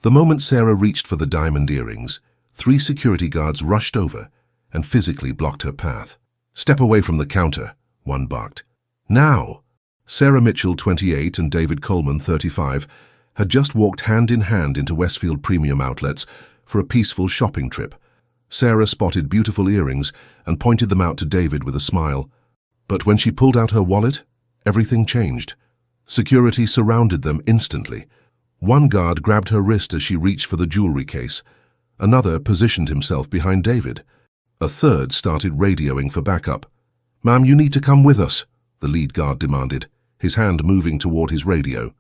The moment Sarah reached for the diamond earrings, 3 security guards rushed over and physically blocked her path. "Step away from the counter," one barked. "Now!" Sarah Mitchell, 28, and David Coleman, 35, had just walked hand in hand into Westfield Premium Outlets for a peaceful shopping trip. Sarah spotted beautiful earrings and pointed them out to David with a smile. But when she pulled out her wallet, everything changed. Security surrounded them instantly. One guard grabbed her wrist as she reached for the jewelry case. Another positioned himself behind David. A third started radioing for backup. "Ma'am, you need to come with us," the lead guard demanded, his hand moving toward his radio.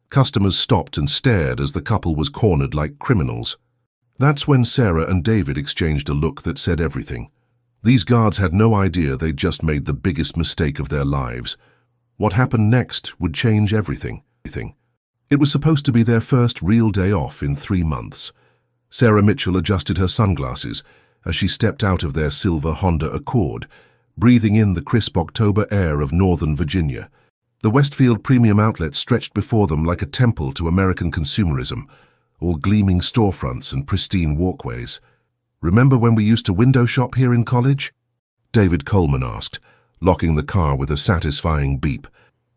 Customers stopped and stared as the couple was cornered like criminals. That's when Sarah and David exchanged a look that said everything. These guards had no idea they'd just made the biggest mistake of their lives. What happened next would change everything. It was supposed to be their first real day off in 3 months. Sarah Mitchell adjusted her sunglasses as she stepped out of their silver Honda Accord, breathing in the crisp October air of Northern Virginia. The Westfield Premium Outlet stretched before them like a temple to American consumerism, all gleaming storefronts and pristine walkways. "Remember when we used to window shop here in college?" David Coleman asked, locking the car with a satisfying beep.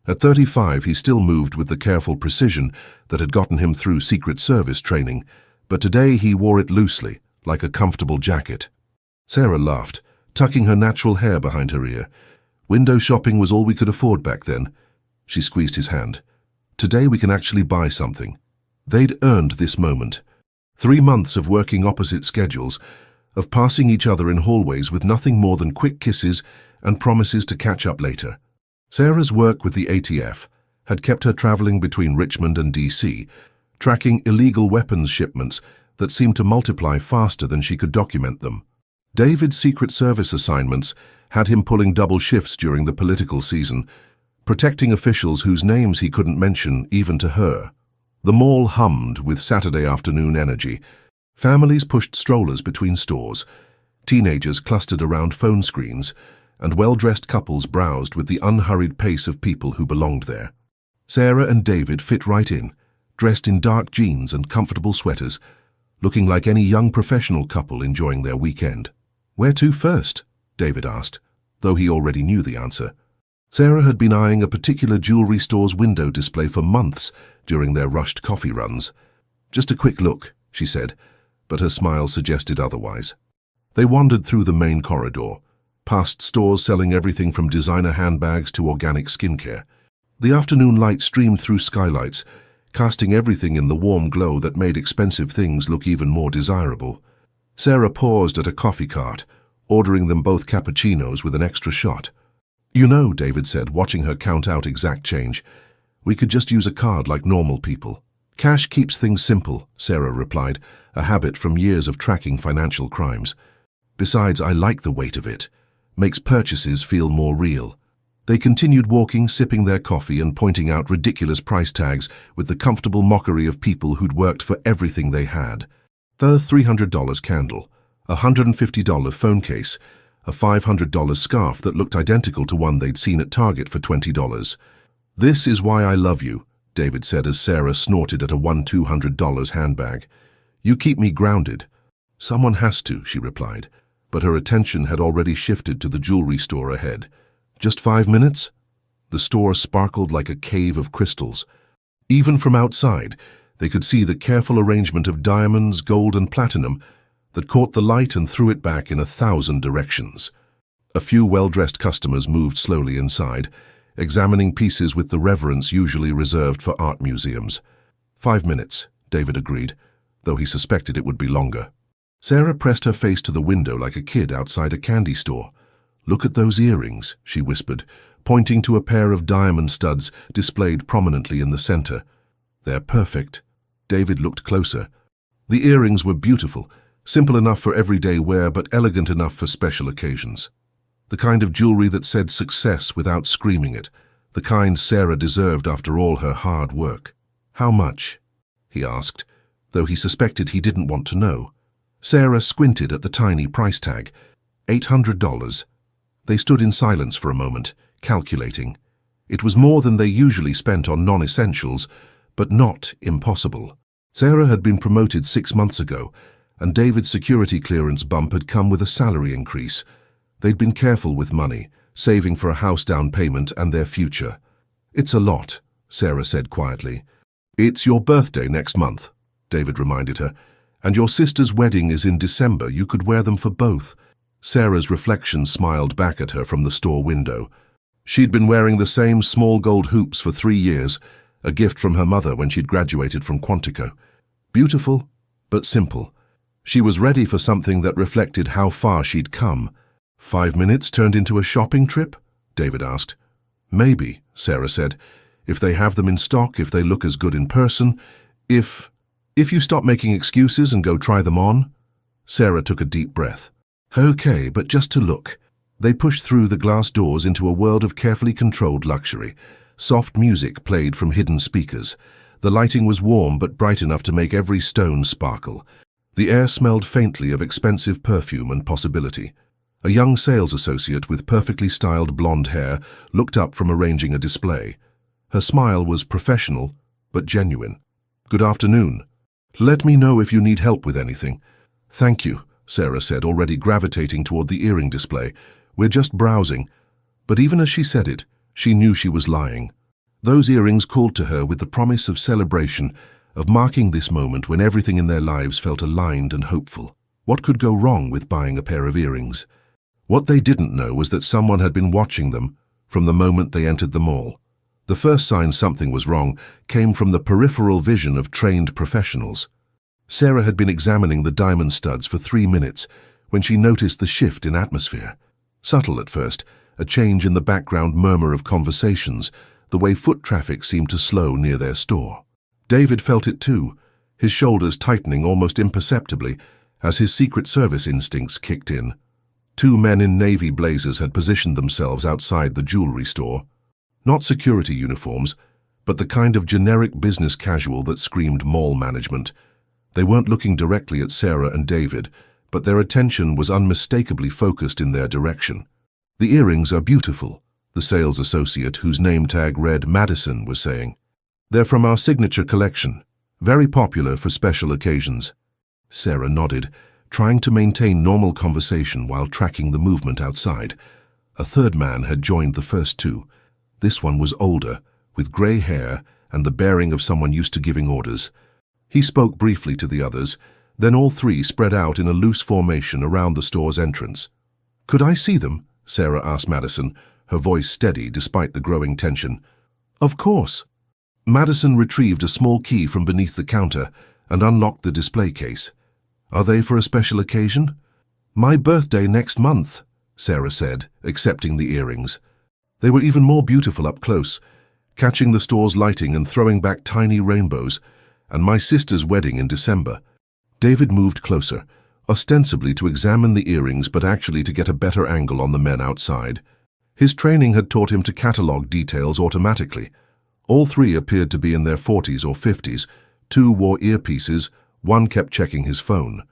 At 35, he still moved with the careful precision that had gotten him through Secret Service training, but today he wore it loosely, like a comfortable jacket. Sarah laughed, tucking her natural hair behind her ear. Window shopping was all we could afford back then. She squeezed his hand. Today we can actually buy something. They'd earned this moment. 3 months of working opposite schedules, of passing each other in hallways with nothing more than quick kisses and promises to catch up later. Sarah's work with the ATF had kept her traveling between Richmond and DC, tracking illegal weapons shipments that seemed to multiply faster than she could document them. David's Secret Service assignments had him pulling double shifts during the political season, protecting officials whose names he couldn't mention even to her. The mall hummed with Saturday afternoon energy. Families pushed strollers between stores. Teenagers clustered around phone screens, and well-dressed couples browsed with the unhurried pace of people who belonged there. Sarah and David fit right in, dressed in dark jeans and comfortable sweaters, looking like any young professional couple enjoying their weekend. "Where to first?" David asked, though he already knew the answer. Sarah had been eyeing a particular jewelry store's window display for months during their rushed coffee runs. "Just a quick look," she said, but her smile suggested otherwise. They wandered through the main corridor, past stores selling everything from designer handbags to organic skincare. The afternoon light streamed through skylights, casting everything in the warm glow that made expensive things look even more desirable. Sarah paused at a coffee cart, ordering them both cappuccinos with an extra shot. "You know," David said, watching her count out exact change, "we could just use a card like normal people." "Cash keeps things simple," Sarah replied, a habit from years of tracking financial crimes. "Besides, I like the weight of it. Makes purchases feel more real." They continued walking, sipping their coffee and pointing out ridiculous price tags with the comfortable mockery of people who'd worked for everything they had. The $300 candle, a $150 phone case, a $500 scarf that looked identical to one they'd seen at Target for $20. "This is why I love you," David said as Sarah snorted at a $200 handbag. "You keep me grounded." "Someone has to," she replied, but her attention had already shifted to the jewelry store ahead. "Just 5 minutes?" The store sparkled like a cave of crystals. Even from outside, they could see the careful arrangement of diamonds, gold, and platinum that caught the light and threw it back in 1,000 directions. A few well-dressed customers moved slowly inside, examining pieces with the reverence usually reserved for art museums. 5 minutes, David agreed, though he suspected it would be longer. Sarah pressed her face to the window like a kid outside a candy store. "Look at those earrings," she whispered, pointing to a pair of diamond studs displayed prominently in the center. "They're perfect." David looked closer. The earrings were beautiful, simple enough for everyday wear but elegant enough for special occasions. The kind of jewelry that said success without screaming it, the kind Sarah deserved after all her hard work. "How much?" he asked, though he suspected he didn't want to know. Sarah squinted at the tiny price tag. $800. They stood in silence for a moment, calculating. It was more than they usually spent on non-essentials, but not impossible. Sarah had been promoted 6 months ago, and David's security clearance bump had come with a salary increase. They'd been careful with money, saving for a house down payment and their future. "It's a lot," Sarah said quietly. "It's your birthday next month," David reminded her, "and your sister's wedding is in December. You could wear them for both." Sarah's reflection smiled back at her from the store window. She'd been wearing the same small gold hoops for 3 years, a gift from her mother when she'd graduated from Quantico. Beautiful, but simple. She was ready for something that reflected how far she'd come. 5 minutes turned into a shopping trip? David asked. "Maybe," Sarah said. "If they have them in stock, if they look as good in person, if you stop making excuses and go try them on." Sarah took a deep breath. "Okay, but just to look." They pushed through the glass doors into a world of carefully controlled luxury. Soft music played from hidden speakers. The lighting was warm but bright enough to make every stone sparkle. The air smelled faintly of expensive perfume and possibility. A young sales associate with perfectly styled blonde hair looked up from arranging a display. Her smile was professional, but genuine. "Good afternoon. Let me know if you need help with anything." "Thank you," Sarah said, already gravitating toward the earring display. "We're just browsing." But even as she said it, she knew she was lying. Those earrings called to her with the promise of celebration, of marking this moment when everything in their lives felt aligned and hopeful. What could go wrong with buying a pair of earrings? What they didn't know was that someone had been watching them from the moment they entered the mall. The first sign something was wrong came from the peripheral vision of trained professionals. Sarah had been examining the diamond studs for 3 minutes when she noticed the shift in atmosphere. Subtle at first, a change in the background murmur of conversations, the way foot traffic seemed to slow near their store. David felt it too, his shoulders tightening almost imperceptibly as his Secret Service instincts kicked in. 2 men in navy blazers had positioned themselves outside the jewelry store. Not security uniforms, but the kind of generic business casual that screamed mall management. They weren't looking directly at Sarah and David, but their attention was unmistakably focused in their direction. "The earrings are beautiful," the sales associate, whose name tag read Madison, was saying. "They're from our signature collection, very popular for special occasions." Sarah nodded, trying to maintain normal conversation while tracking the movement outside. A third man had joined the first 2. This one was older, with grey hair and the bearing of someone used to giving orders. He spoke briefly to the others, then all 3 spread out in a loose formation around the store's entrance. "Could I see them?" Sarah asked Madison, her voice steady despite the growing tension. "Of course." Madison retrieved a small key from beneath the counter and unlocked the display case. "Are they for a special occasion?" "My birthday next month," Sarah said, accepting the earrings. They were even more beautiful up close, catching the store's lighting and throwing back tiny rainbows. "And my sister's wedding in December." David moved closer, ostensibly to examine the earrings but actually to get a better angle on the men outside. His training had taught him to catalogue details automatically. All 3 appeared to be in their 40s or 50s. 2 wore earpieces, 1 kept checking his phone.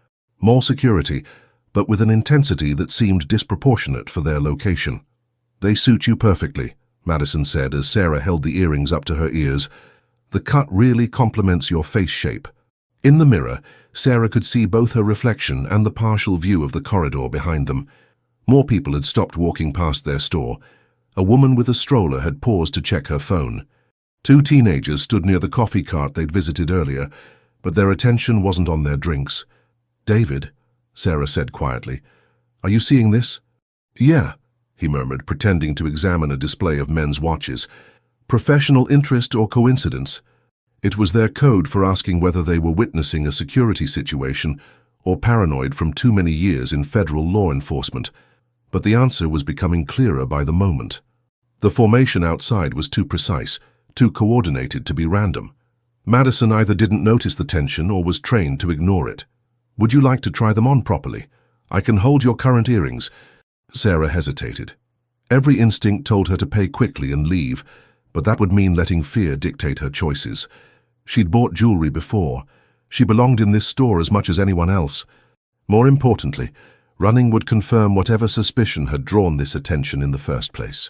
More security, but with an intensity that seemed disproportionate for their location. "They suit you perfectly," Madison said as Sarah held the earrings up to her ears. "The cut really complements your face shape." In the mirror, Sarah could see both her reflection and the partial view of the corridor behind them. More people had stopped walking past their store. A woman with a stroller had paused to check her phone. 2 teenagers stood near the coffee cart they'd visited earlier, but their attention wasn't on their drinks. "David," Sarah said quietly, "are you seeing this?" "Yeah," he murmured, pretending to examine a display of men's watches. Professional interest or coincidence? It was their code for asking whether they were witnessing a security situation or paranoid from too many years in federal law enforcement. But the answer was becoming clearer by the moment. The formation outside was too precise, too coordinated to be random. Madison either didn't notice the tension or was trained to ignore it. "Would you like to try them on properly? I can hold your current earrings." Sarah hesitated. Every instinct told her to pay quickly and leave, but that would mean letting fear dictate her choices. She'd bought jewelry before. She belonged in this store as much as anyone else. More importantly, running would confirm whatever suspicion had drawn this attention in the first place.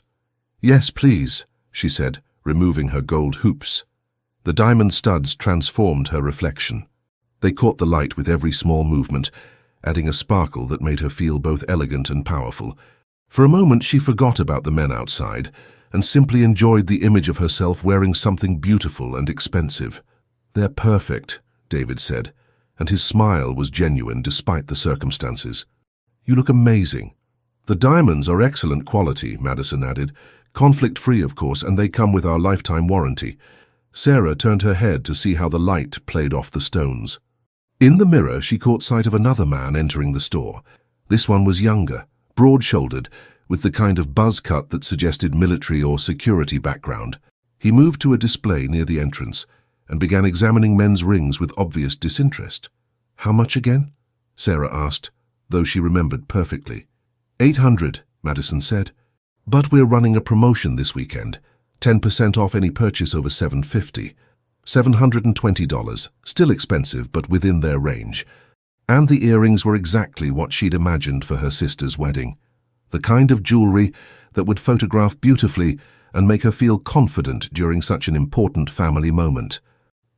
"Yes, please," she said, removing her gold hoops. The diamond studs transformed her reflection. They caught the light with every small movement, adding a sparkle that made her feel both elegant and powerful. For a moment she forgot about the men outside and simply enjoyed the image of herself wearing something beautiful and expensive. "They're perfect," David said, and his smile was genuine despite the circumstances. "You look amazing." "The diamonds are excellent quality," Madison added. "Conflict-free, of course, and they come with our lifetime warranty." Sarah turned her head to see how the light played off the stones. In the mirror, she caught sight of another man entering the store. This one was younger, broad-shouldered, with the kind of buzz cut that suggested military or security background. He moved to a display near the entrance and began examining men's rings with obvious disinterest. "How much again?" Sarah asked, though she remembered perfectly. "800, Madison said. "But we're running a promotion this weekend. 10% off any purchase over $750. $720, still expensive but within their range." And the earrings were exactly what she'd imagined for her sister's wedding. The kind of jewelry that would photograph beautifully and make her feel confident during such an important family moment.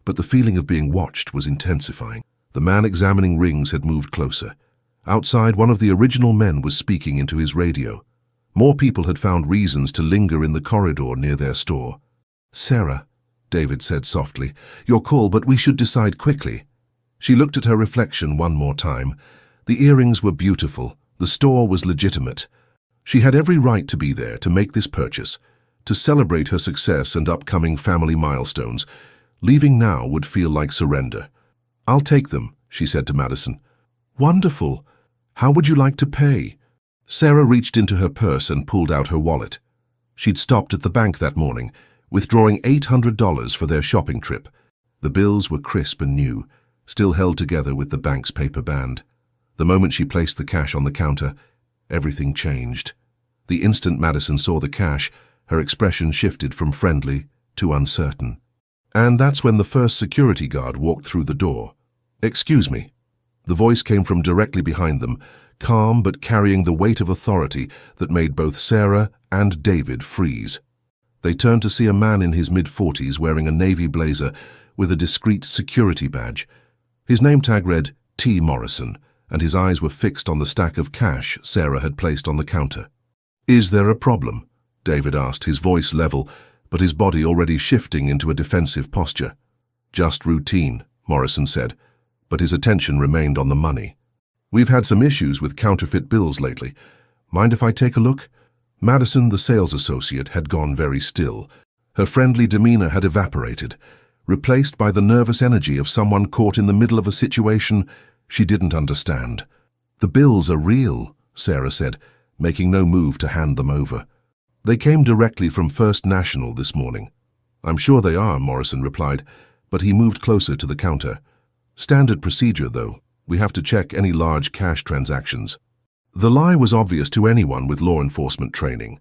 But the feeling of being watched was intensifying. The man examining rings had moved closer. Outside, one of the original men was speaking into his radio. More people had found reasons to linger in the corridor near their store. "Sarah," David said softly, "your call, but we should decide quickly." She looked at her reflection one more time. The earrings were beautiful. The store was legitimate. She had every right to be there to make this purchase, to celebrate her success and upcoming family milestones. Leaving now would feel like surrender. "I'll take them," she said to Madison. "Wonderful. How would you like to pay?" Sarah reached into her purse and pulled out her wallet. She'd stopped at the bank that morning, withdrawing $800 for their shopping trip. The bills were crisp and new, still held together with the bank's paper band. The moment she placed the cash on the counter, everything changed. The instant Madison saw the cash, her expression shifted from friendly to uncertain. And that's when the first security guard walked through the door. "Excuse me." The voice came from directly behind them, calm but carrying the weight of authority that made both Sarah and David freeze. They turned to see a man in his mid-40s wearing a navy blazer with a discreet security badge. His name tag read T. Morrison, and his eyes were fixed on the stack of cash Sarah had placed on the counter. "Is there a problem?" David asked, his voice level, but his body already shifting into a defensive posture. "Just routine," Morrison said, but his attention remained on the money. "We've had some issues with counterfeit bills lately. Mind if I take a look?" Madison, the sales associate, had gone very still. Her friendly demeanor had evaporated, replaced by the nervous energy of someone caught in the middle of a situation she didn't understand. "The bills are real," Sarah said, making no move to hand them over. "They came directly from First National this morning." "I'm sure they are," Morrison replied, but he moved closer to the counter. "Standard procedure, though. We have to check any large cash transactions." The lie was obvious to anyone with law enforcement training.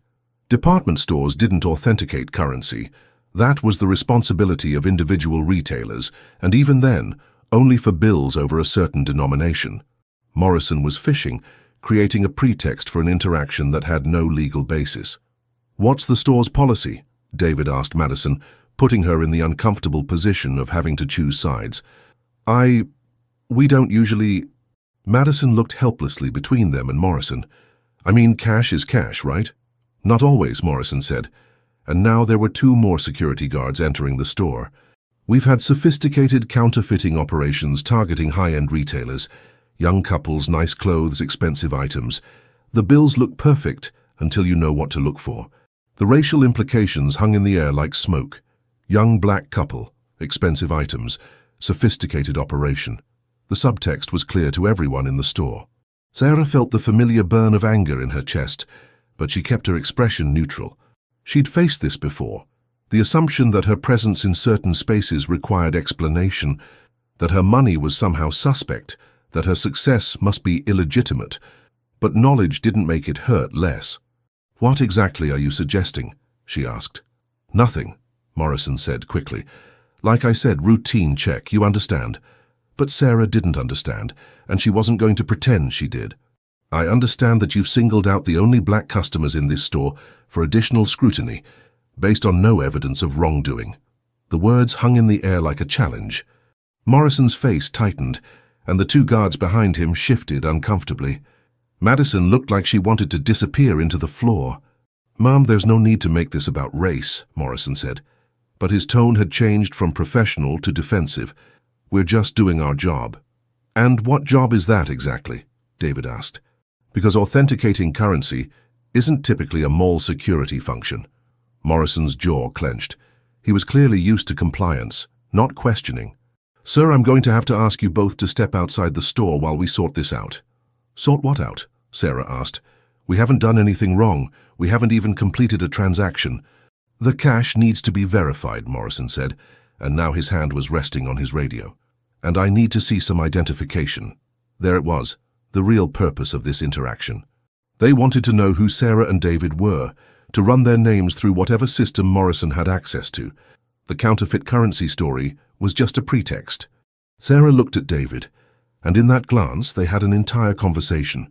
Department stores didn't authenticate currency. That was the responsibility of individual retailers, and even then, only for bills over a certain denomination. Morrison was fishing, creating a pretext for an interaction that had no legal basis. "What's the store's policy?" David asked Madison, putting her in the uncomfortable position of having to choose sides. We don't usually..." Madison looked helplessly between them and Morrison. "I mean, cash is cash, right?" "Not always," Morrison said. And now there were 2 more security guards entering the store. "We've had sophisticated counterfeiting operations targeting high-end retailers. Young couples, nice clothes, expensive items. The bills look perfect until you know what to look for." The racial implications hung in the air like smoke. Young black couple, expensive items, sophisticated operation. The subtext was clear to everyone in the store. Sarah felt the familiar burn of anger in her chest, but she kept her expression neutral. She'd faced this before. The assumption that her presence in certain spaces required explanation, that her money was somehow suspect, that her success must be illegitimate. But knowledge didn't make it hurt less. "What exactly are you suggesting?" she asked. "Nothing," Morrison said quickly. "Like I said, routine check, you understand." But Sarah didn't understand, and she wasn't going to pretend she did. "I understand that you've singled out the only black customers in this store for additional scrutiny, based on no evidence of wrongdoing." The words hung in the air like a challenge. Morrison's face tightened, and the two guards behind him shifted uncomfortably. Madison looked like she wanted to disappear into the floor. "Ma'am, there's no need to make this about race," Morrison said. But his tone had changed from professional to defensive. "We're just doing our job." "And what job is that exactly?" David asked. "Because authenticating currency isn't typically a mall security function." Morrison's jaw clenched. He was clearly used to compliance, not questioning. "Sir, I'm going to have to ask you both to step outside the store while we sort this out." "Sort what out?" Sarah asked. "We haven't done anything wrong. We haven't even completed a transaction." "The cash needs to be verified," Morrison said, and now his hand was resting on his radio. "And I need to see some identification." There it was, the real purpose of this interaction. They wanted to know who Sarah and David were, to run their names through whatever system Morrison had access to. The counterfeit currency story was just a pretext. Sarah looked at David, and in that glance they had an entire conversation.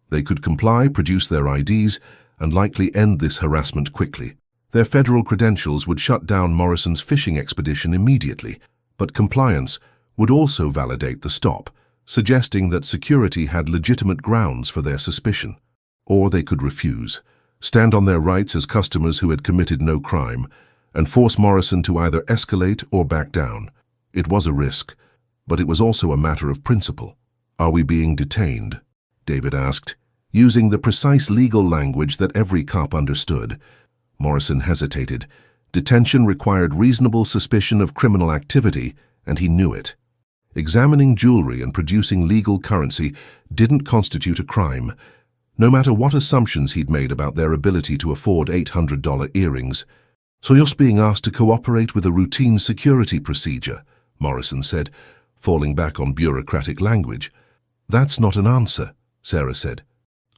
They could comply, produce their IDs, and likely end this harassment quickly. Their federal credentials would shut down Morrison's fishing expedition immediately, but compliance would also validate the stop, suggesting that security had legitimate grounds for their suspicion. Or they could refuse, stand on their rights as customers who had committed no crime, and force Morrison to either escalate or back down. It was a risk, but it was also a matter of principle. "Are we being detained?" David asked, using the precise legal language that every cop understood. Morrison hesitated. Detention required reasonable suspicion of criminal activity, and he knew it. Examining jewelry and producing legal currency didn't constitute a crime, no matter what assumptions he'd made about their ability to afford $800 earrings. "So you're being asked to cooperate with a routine security procedure," Morrison said, falling back on bureaucratic language. "That's not an answer," Sarah said.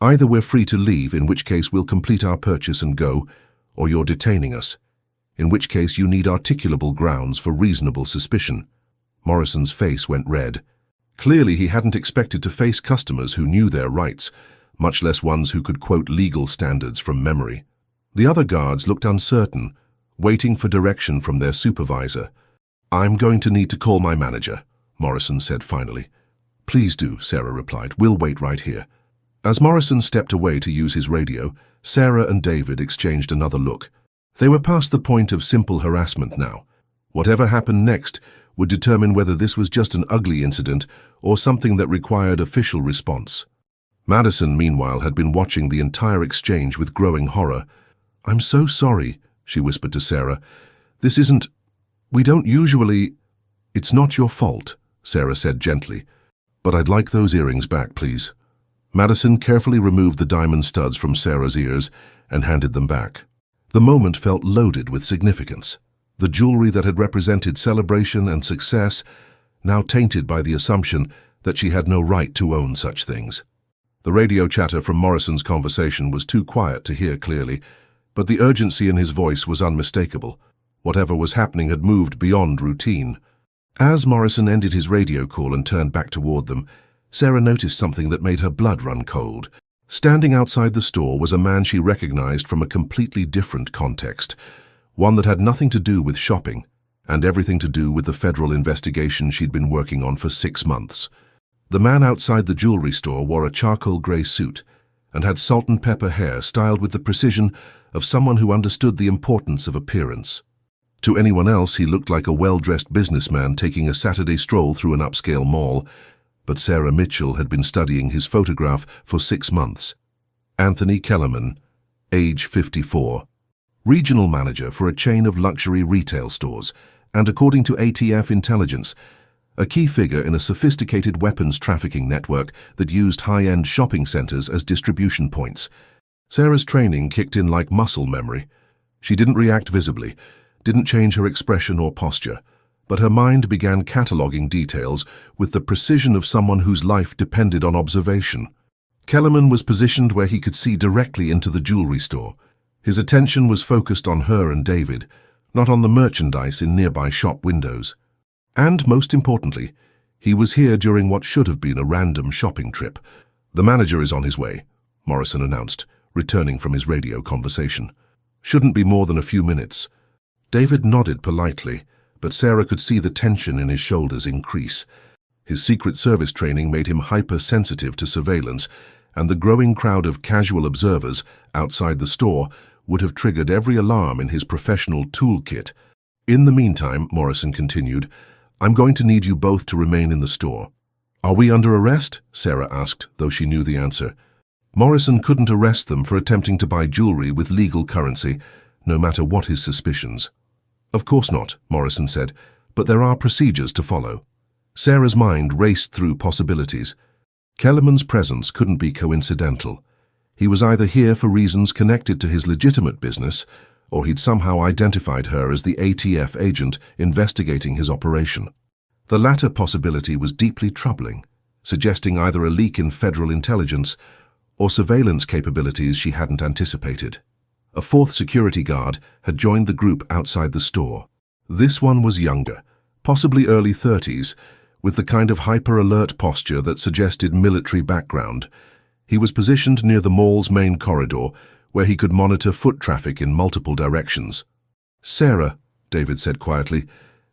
"Either we're free to leave, in which case we'll complete our purchase and go, or you're detaining us, in which case you need articulable grounds for reasonable suspicion." Morrison's face went red. Clearly he hadn't expected to face customers who knew their rights, much less ones who could quote legal standards from memory. The other guards looked uncertain, waiting for direction from their supervisor. "I'm going to need to call my manager," Morrison said finally. "Please do," Sarah replied. "We'll wait right here." As Morrison stepped away to use his radio, Sarah and David exchanged another look. They were past the point of simple harassment now. Whatever happened next would determine whether this was just an ugly incident or something that required official response. Madison, meanwhile, had been watching the entire exchange with growing horror. "I'm so sorry," she whispered to Sarah. "This isn't... We don't usually..." "It's not your fault," Sarah said gently. "But I'd like those earrings back, please." Madison carefully removed the diamond studs from Sarah's ears and handed them back. The moment felt loaded with significance. The jewelry that had represented celebration and success, now tainted by the assumption that she had no right to own such things. The radio chatter from Morrison's conversation was too quiet to hear clearly, but the urgency in his voice was unmistakable. Whatever was happening had moved beyond routine. As Morrison ended his radio call and turned back toward them, Sarah noticed something that made her blood run cold. Standing outside the store was a man she recognized from a completely different context, one that had nothing to do with shopping, and everything to do with the federal investigation she'd been working on for 6 months. The man outside the jewelry store wore a charcoal gray suit and had salt and pepper hair styled with the precision of someone who understood the importance of appearance. To anyone else, he looked like a well-dressed businessman taking a Saturday stroll through an upscale mall, but Sarah Mitchell had been studying his photograph for 6 months. Anthony Kellerman, age 54, regional manager for a chain of luxury retail stores, and according to ATF intelligence, a key figure in a sophisticated weapons trafficking network that used high-end shopping centers as distribution points. Sarah's training kicked in like muscle memory. She didn't react visibly, didn't change her expression or posture, but her mind began cataloging details with the precision of someone whose life depended on observation. Kellerman was positioned where he could see directly into the jewelry store. His attention was focused on her and David, not on the merchandise in nearby shop windows. And, most importantly, he was here during what should have been a random shopping trip. "The manager is on his way," Morrison announced, returning from his radio conversation. "Shouldn't be more than a few minutes." David nodded politely, but Sarah could see the tension in his shoulders increase. His Secret Service training made him hypersensitive to surveillance, and the growing crowd of casual observers outside the store would have triggered every alarm in his professional toolkit. In the meantime, Morrison continued, I'm going to need you both to remain in the store. Are we under arrest? Sarah asked, though she knew the answer. Morrison couldn't arrest them for attempting to buy jewelry with legal currency, no matter what his suspicions. Of course not, Morrison said, but there are procedures to follow. Sarah's mind raced through possibilities. Kellerman's presence couldn't be coincidental. He was either here for reasons connected to his legitimate business, or he'd somehow identified her as the ATF agent investigating his operation. The latter possibility was deeply troubling, suggesting either a leak in federal intelligence or surveillance capabilities she hadn't anticipated. A fourth security guard had joined the group outside the store. This one was younger, possibly early 30s, with the kind of hyper-alert posture that suggested military background. He was positioned near the mall's main corridor, where he could monitor foot traffic in multiple directions. Sarah, David said quietly,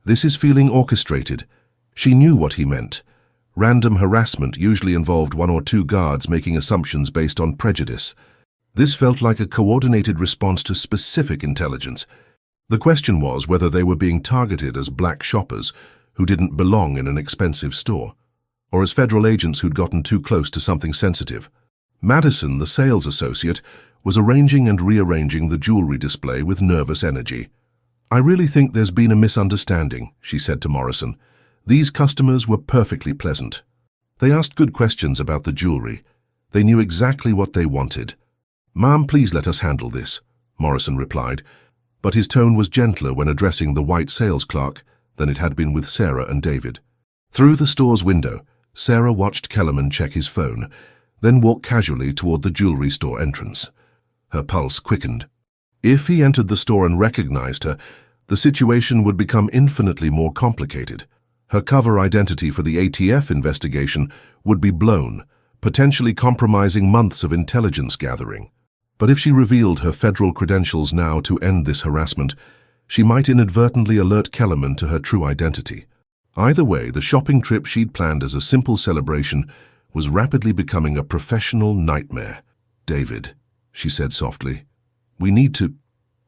this is feeling orchestrated. She knew what he meant. Random harassment usually involved one or two guards making assumptions based on prejudice. This felt like a coordinated response to specific intelligence. The question was whether they were being targeted as black shoppers who didn't belong in an expensive store, or as federal agents who'd gotten too close to something sensitive. Madison, the sales associate, was arranging and rearranging the jewelry display with nervous energy. I really think there's been a misunderstanding, she said to Morrison. These customers were perfectly pleasant. They asked good questions about the jewelry. They knew exactly what they wanted. Ma'am, please let us handle this, Morrison replied, but his tone was gentler when addressing the white sales clerk than it had been with Sarah and David. Through the store's window, Sarah watched Kellerman check his phone, then walk casually toward the jewelry store entrance. Her pulse quickened. If he entered the store and recognized her, the situation would become infinitely more complicated. Her cover identity for the ATF investigation would be blown, potentially compromising months of intelligence gathering. But if she revealed her federal credentials now to end this harassment, she might inadvertently alert Kellerman to her true identity. Either way, the shopping trip she'd planned as a simple celebration was rapidly becoming a professional nightmare. David, she said softly, we need to...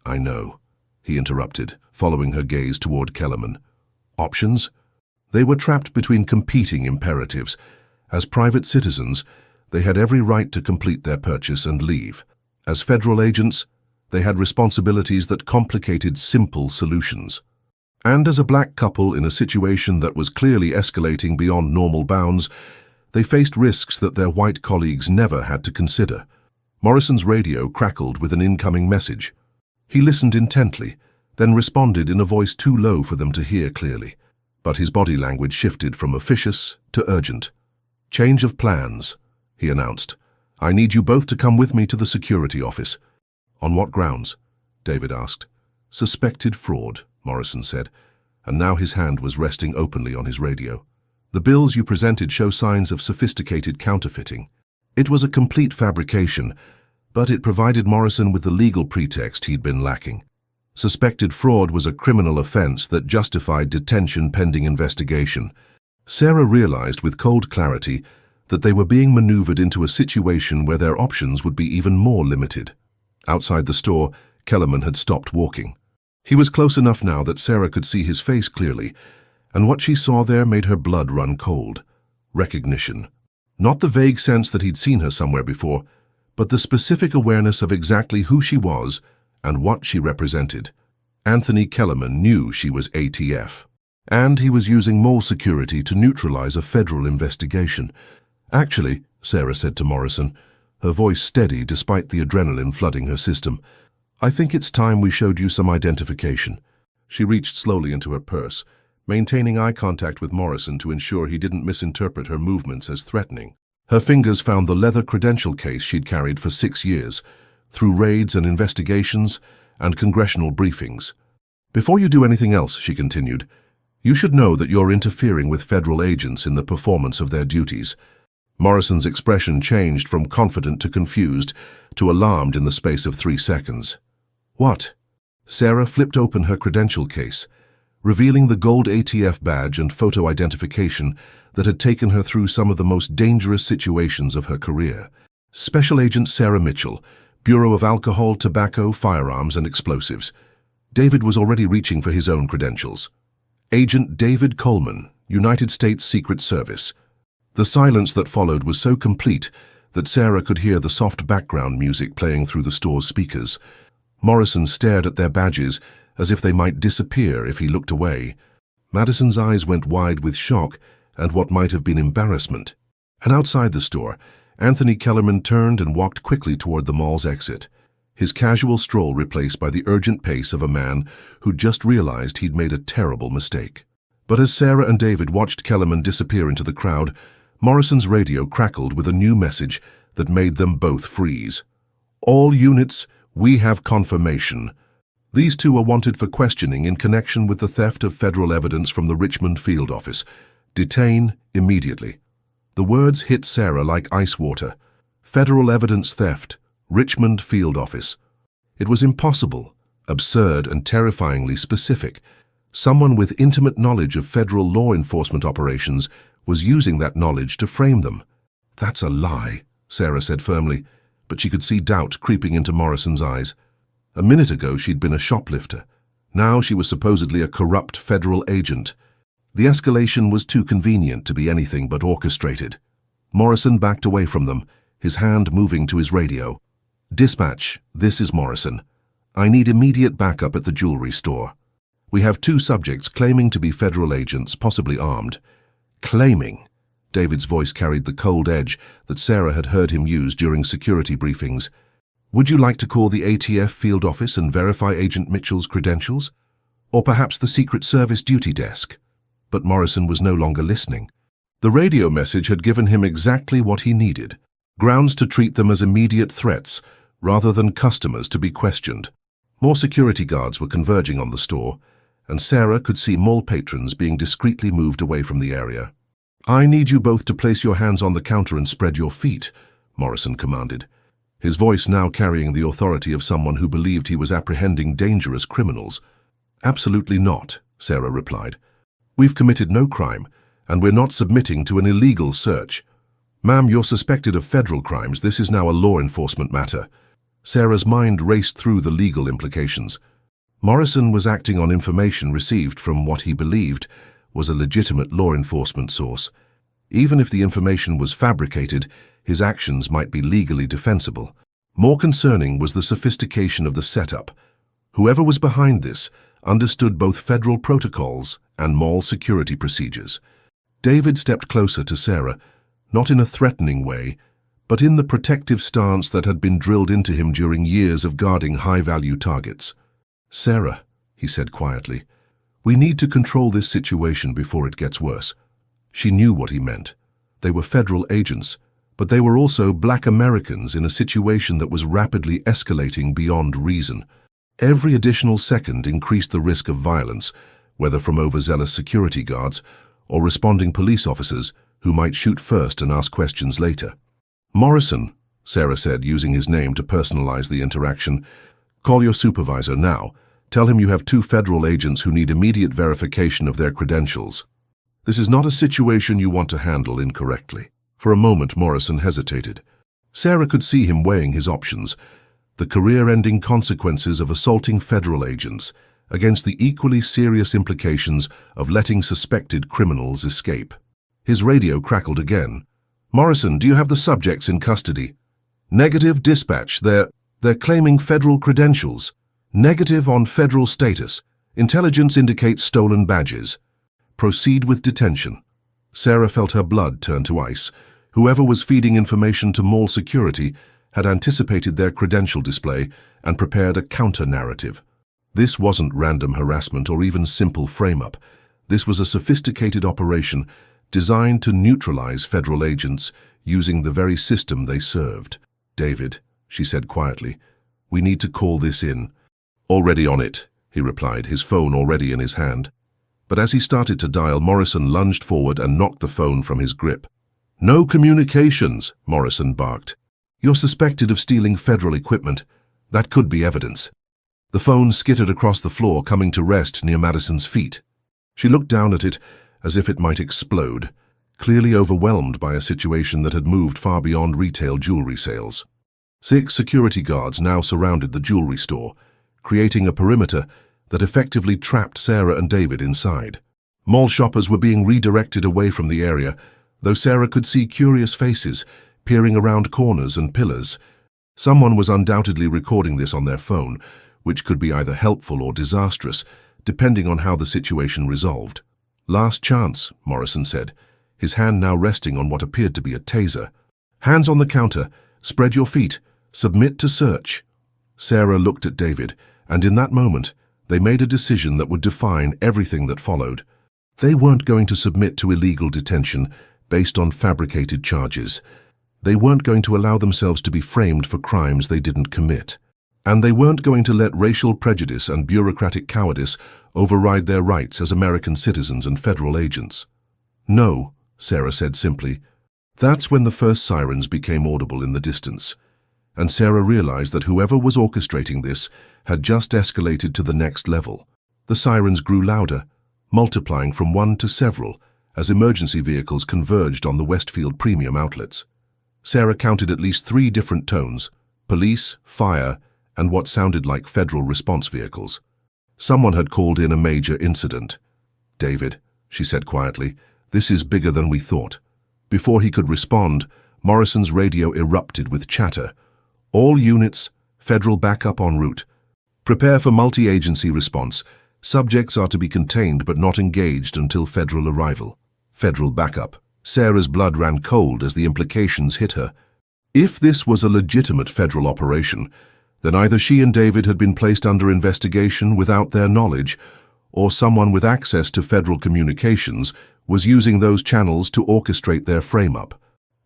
I know, he interrupted, following her gaze toward Kellerman. Options? They were trapped between competing imperatives. As private citizens, they had every right to complete their purchase and leave. As federal agents, they had responsibilities that complicated simple solutions. And as a black couple in a situation that was clearly escalating beyond normal bounds, they faced risks that their white colleagues never had to consider. Morrison's radio crackled with an incoming message. He listened intently, then responded in a voice too low for them to hear clearly. But his body language shifted from officious to urgent. Change of plans, he announced. I need you both to come with me to the security office. On what grounds? David asked. Suspected fraud, Morrison said, and now his hand was resting openly on his radio. The bills you presented show signs of sophisticated counterfeiting. It was a complete fabrication, but it provided Morrison with the legal pretext he'd been lacking. Suspected fraud was a criminal offense that justified detention pending investigation. Sarah realized with cold clarity that they were being maneuvered into a situation where their options would be even more limited. Outside the store, Kellerman had stopped walking. He was close enough now that Sarah could see his face clearly, and what she saw there made her blood run cold. Recognition. Not the vague sense that he'd seen her somewhere before, but the specific awareness of exactly who she was and what she represented. Anthony Kellerman knew she was ATF, and he was using mall security to neutralize a federal investigation. Actually, Sarah said to Morrison, her voice steady despite the adrenaline flooding her system, I think it's time we showed you some identification. She reached slowly into her purse, maintaining eye contact with Morrison to ensure he didn't misinterpret her movements as threatening. Her fingers found the leather credential case she'd carried for 6 years, through raids and investigations and congressional briefings. Before you do anything else, she continued, you should know that you're interfering with federal agents in the performance of their duties. Morrison's expression changed from confident to confused to alarmed in the space of 3 seconds. What? Sarah flipped open her credential case. revealing the gold ATF badge and photo identification that had taken her through some of the most dangerous situations of her career. Special Agent Sarah Mitchell, Bureau of Alcohol, Tobacco, Firearms and Explosives. David was already reaching for his own credentials. Agent David Coleman, United States Secret Service. The silence that followed was so complete that Sarah could hear the soft background music playing through the store's speakers. Morrison stared at their badges as if they might disappear if he looked away. Madison's eyes went wide with shock and what might have been embarrassment. And outside the store, Anthony Kellerman turned and walked quickly toward the mall's exit, his casual stroll replaced by the urgent pace of a man who'd just realized he'd made a terrible mistake. But as Sarah and David watched Kellerman disappear into the crowd, Morrison's radio crackled with a new message that made them both freeze. All units, we have confirmation. These two are wanted for questioning in connection with the theft of federal evidence from the Richmond field office. Detain immediately. The words hit Sarah like ice water. Federal evidence theft. Richmond field office. It was impossible, absurd and terrifyingly specific. Someone with intimate knowledge of federal law enforcement operations was using that knowledge to frame them. That's a lie, Sarah said firmly, but she could see doubt creeping into Morrison's eyes. A minute ago she'd been a shoplifter. Now she was supposedly a corrupt federal agent. The escalation was too convenient to be anything but orchestrated. Morrison backed away from them, his hand moving to his radio. Dispatch, this is Morrison. I need immediate backup at the jewelry store. We have two subjects claiming to be federal agents, possibly armed. Claiming. David's voice carried the cold edge that Sarah had heard him use during security briefings. Would you like to call the ATF field office and verify Agent Mitchell's credentials? Or perhaps the Secret Service duty desk? But Morrison was no longer listening. The radio message had given him exactly what he needed. Grounds to treat them as immediate threats, rather than customers to be questioned. More security guards were converging on the store, and Sarah could see mall patrons being discreetly moved away from the area. I need you both to place your hands on the counter and spread your feet, Morrison commanded, his voice now carrying the authority of someone who believed he was apprehending dangerous criminals. Absolutely not, Sarah replied. We've committed no crime, and we're not submitting to an illegal search. Ma'am, you're suspected of federal crimes. This is now a law enforcement matter. Sarah's mind raced through the legal implications. Morrison was acting on information received from what he believed was a legitimate law enforcement source. Even if the information was fabricated, his actions might be legally defensible. More concerning was the sophistication of the setup. Whoever was behind this understood both federal protocols and mall security procedures. David stepped closer to Sarah, not in a threatening way, but in the protective stance that had been drilled into him during years of guarding high-value targets. Sarah, he said quietly, we need to control this situation before it gets worse. She knew what he meant. They were federal agents, but they were also Black Americans in a situation that was rapidly escalating beyond reason. Every additional second increased the risk of violence, whether from overzealous security guards or responding police officers who might shoot first and ask questions later. Morrison, Sarah said, using his name to personalize the interaction, call your supervisor now. Tell him you have two federal agents who need immediate verification of their credentials. This is not a situation you want to handle incorrectly. For a moment, Morrison hesitated. Sarah could see him weighing his options, the career-ending consequences of assaulting federal agents against the equally serious implications of letting suspected criminals escape. His radio crackled again. Morrison, do you have the subjects in custody? Negative, dispatch. They're claiming federal credentials. Negative on federal status. Intelligence indicates stolen badges. Proceed with detention. Sarah felt her blood turn to ice. Whoever was feeding information to mall security had anticipated their credential display and prepared a counter-narrative. This wasn't random harassment or even simple frame-up. This was a sophisticated operation designed to neutralize federal agents using the very system they served. David, she said quietly, we need to call this in. Already on it, he replied, his phone already in his hand. But as he started to dial, Morrison lunged forward and knocked the phone from his grip. No communications, Morrison barked. You're suspected of stealing federal equipment. That could be evidence. The phone skittered across the floor, coming to rest near Madison's feet. She looked down at it as if it might explode, clearly overwhelmed by a situation that had moved far beyond retail jewelry sales. 6 security guards now surrounded the jewelry store, creating a perimeter that effectively trapped Sarah and David inside. Mall shoppers were being redirected away from the area, though Sarah could see curious faces peering around corners and pillars. Someone was undoubtedly recording this on their phone, which could be either helpful or disastrous, depending on how the situation resolved. "Last chance," Morrison said, his hand now resting on what appeared to be a taser. "Hands on the counter, spread your feet, submit to search." Sarah looked at David, and in that moment, they made a decision that would define everything that followed. They weren't going to submit to illegal detention based on fabricated charges. They weren't going to allow themselves to be framed for crimes they didn't commit. And they weren't going to let racial prejudice and bureaucratic cowardice override their rights as American citizens and federal agents. "No," Sarah said simply. That's when the first sirens became audible in the distance, and Sarah realized that whoever was orchestrating this had just escalated to the next level. The sirens grew louder, multiplying from one to several as emergency vehicles converged on the Westfield premium outlets. Sarah counted at least 3 different tones: police, fire, and what sounded like federal response vehicles. Someone had called in a major incident. "David," she said quietly, "this is bigger than we thought." Before he could respond, Morrison's radio erupted with chatter. "All units, federal backup en route. Prepare for multi-agency response. Subjects are to be contained but not engaged until federal arrival." Federal backup. Sarah's blood ran cold as the implications hit her. If this was a legitimate federal operation, then either she and David had been placed under investigation without their knowledge, or someone with access to federal communications was using those channels to orchestrate their frame-up.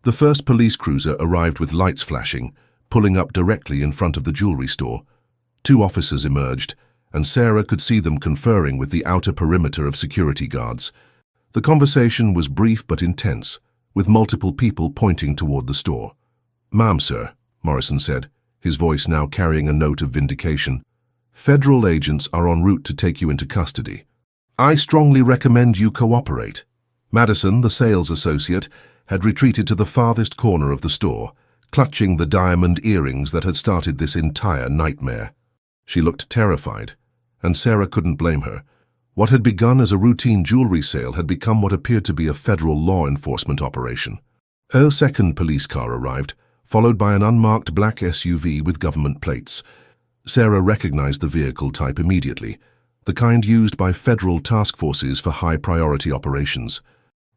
The first police cruiser arrived with lights flashing, pulling up directly in front of the jewelry store. 2 officers emerged, and Sarah could see them conferring with the outer perimeter of security guards. The conversation was brief but intense, with multiple people pointing toward the store. "Ma'am, sir," Morrison said, his voice now carrying a note of vindication. "Federal agents are en route to take you into custody. I strongly recommend you cooperate." Madison, the sales associate, had retreated to the farthest corner of the store, clutching the diamond earrings that had started this entire nightmare. She looked terrified, and Sarah couldn't blame her. What had begun as a routine jewelry sale had become what appeared to be a federal law enforcement operation. Her second police car arrived, followed by an unmarked black SUV with government plates. Sarah recognized the vehicle type immediately, the kind used by federal task forces for high-priority operations.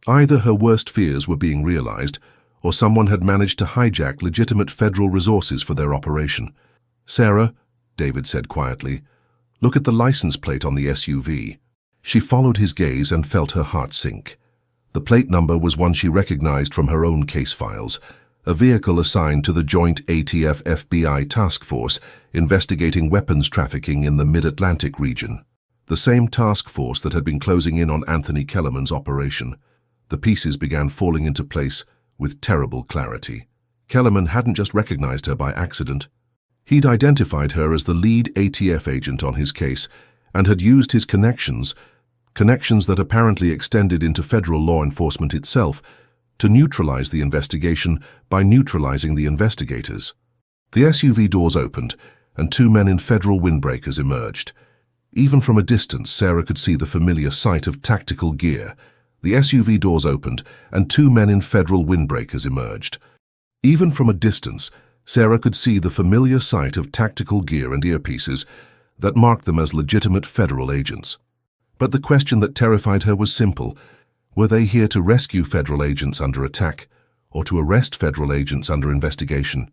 Either her worst fears were being realized, or someone had managed to hijack legitimate federal resources for their operation. "Sarah," David said quietly, "look at the license plate on the SUV." She followed his gaze and felt her heart sink. The plate number was one she recognized from her own case files, a vehicle assigned to the joint ATF-FBI task force investigating weapons trafficking in the Mid-Atlantic region, the same task force that had been closing in on Anthony Kellerman's operation. The pieces began falling into place with terrible clarity. Kellerman hadn't just recognized her by accident. He'd identified her as the lead ATF agent on his case and had used his connections that apparently extended into federal law enforcement itself, to neutralize the investigation by neutralizing the investigators. The SUV doors opened, and 2 men in federal windbreakers emerged. Even from a distance, Sarah could see the familiar sight of tactical gear. The SUV doors opened, and 2 men in federal windbreakers emerged. Even from a distance, Sarah could see the familiar sight of tactical gear and earpieces that marked them as legitimate federal agents. But the question that terrified her was simple. Were they here to rescue federal agents under attack, or to arrest federal agents under investigation?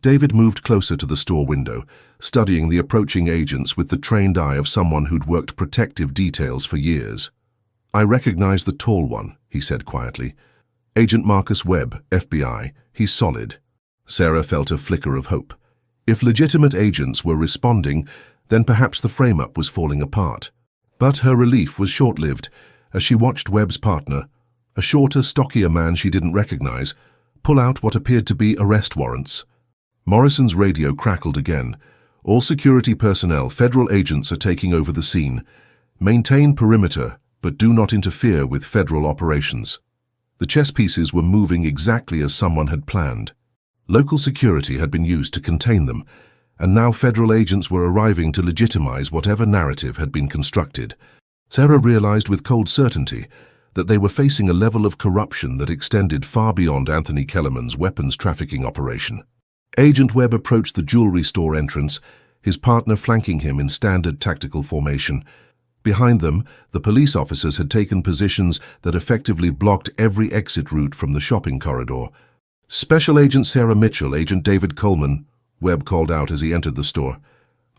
David moved closer to the store window, studying the approaching agents with the trained eye of someone who'd worked protective details for years. "I recognize the tall one," he said quietly. "Agent Marcus Webb, FBI. He's solid." Sarah felt a flicker of hope. If legitimate agents were responding, then perhaps the frame-up was falling apart. But her relief was short-lived as she watched Webb's partner, a shorter, stockier man she didn't recognize, pull out what appeared to be arrest warrants. Morrison's radio crackled again. "All security personnel, federal agents are taking over the scene. Maintain perimeter. but do not interfere with federal operations. The chess pieces were moving exactly as someone had planned. Local security had been used to contain them, and now federal agents were arriving to legitimize whatever narrative had been constructed. Sarah realized with cold certainty that they were facing a level of corruption that extended far beyond Anthony Kellerman's weapons trafficking operation. Agent Webb approached the jewelry store entrance, his partner flanking him in standard tactical formation. Behind them, the police officers had taken positions that effectively blocked every exit route from the shopping corridor. "Special Agent Sarah Mitchell, Agent David Coleman," Webb called out as he entered the store.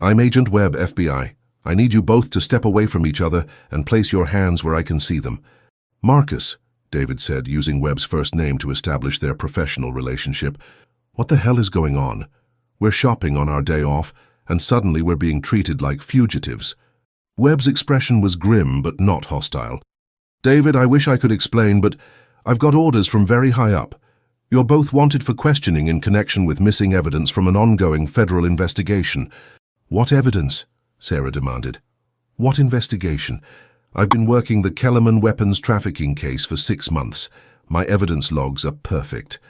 "I'm Agent Webb, FBI. I need you both to step away from each other and place your hands where I can see them." "Marcus," David said, using Webb's first name to establish their professional relationship. "What the hell is going on? We're shopping on our day off, and suddenly we're being treated like fugitives." Webb's expression was grim but not hostile. "David, I wish I could explain, but I've got orders from very high up. You're both wanted for questioning in connection with missing evidence from an ongoing federal investigation." "What evidence?" Sarah demanded. "What investigation? I've been working the Kellerman weapons trafficking case for 6 months. My evidence logs are perfect."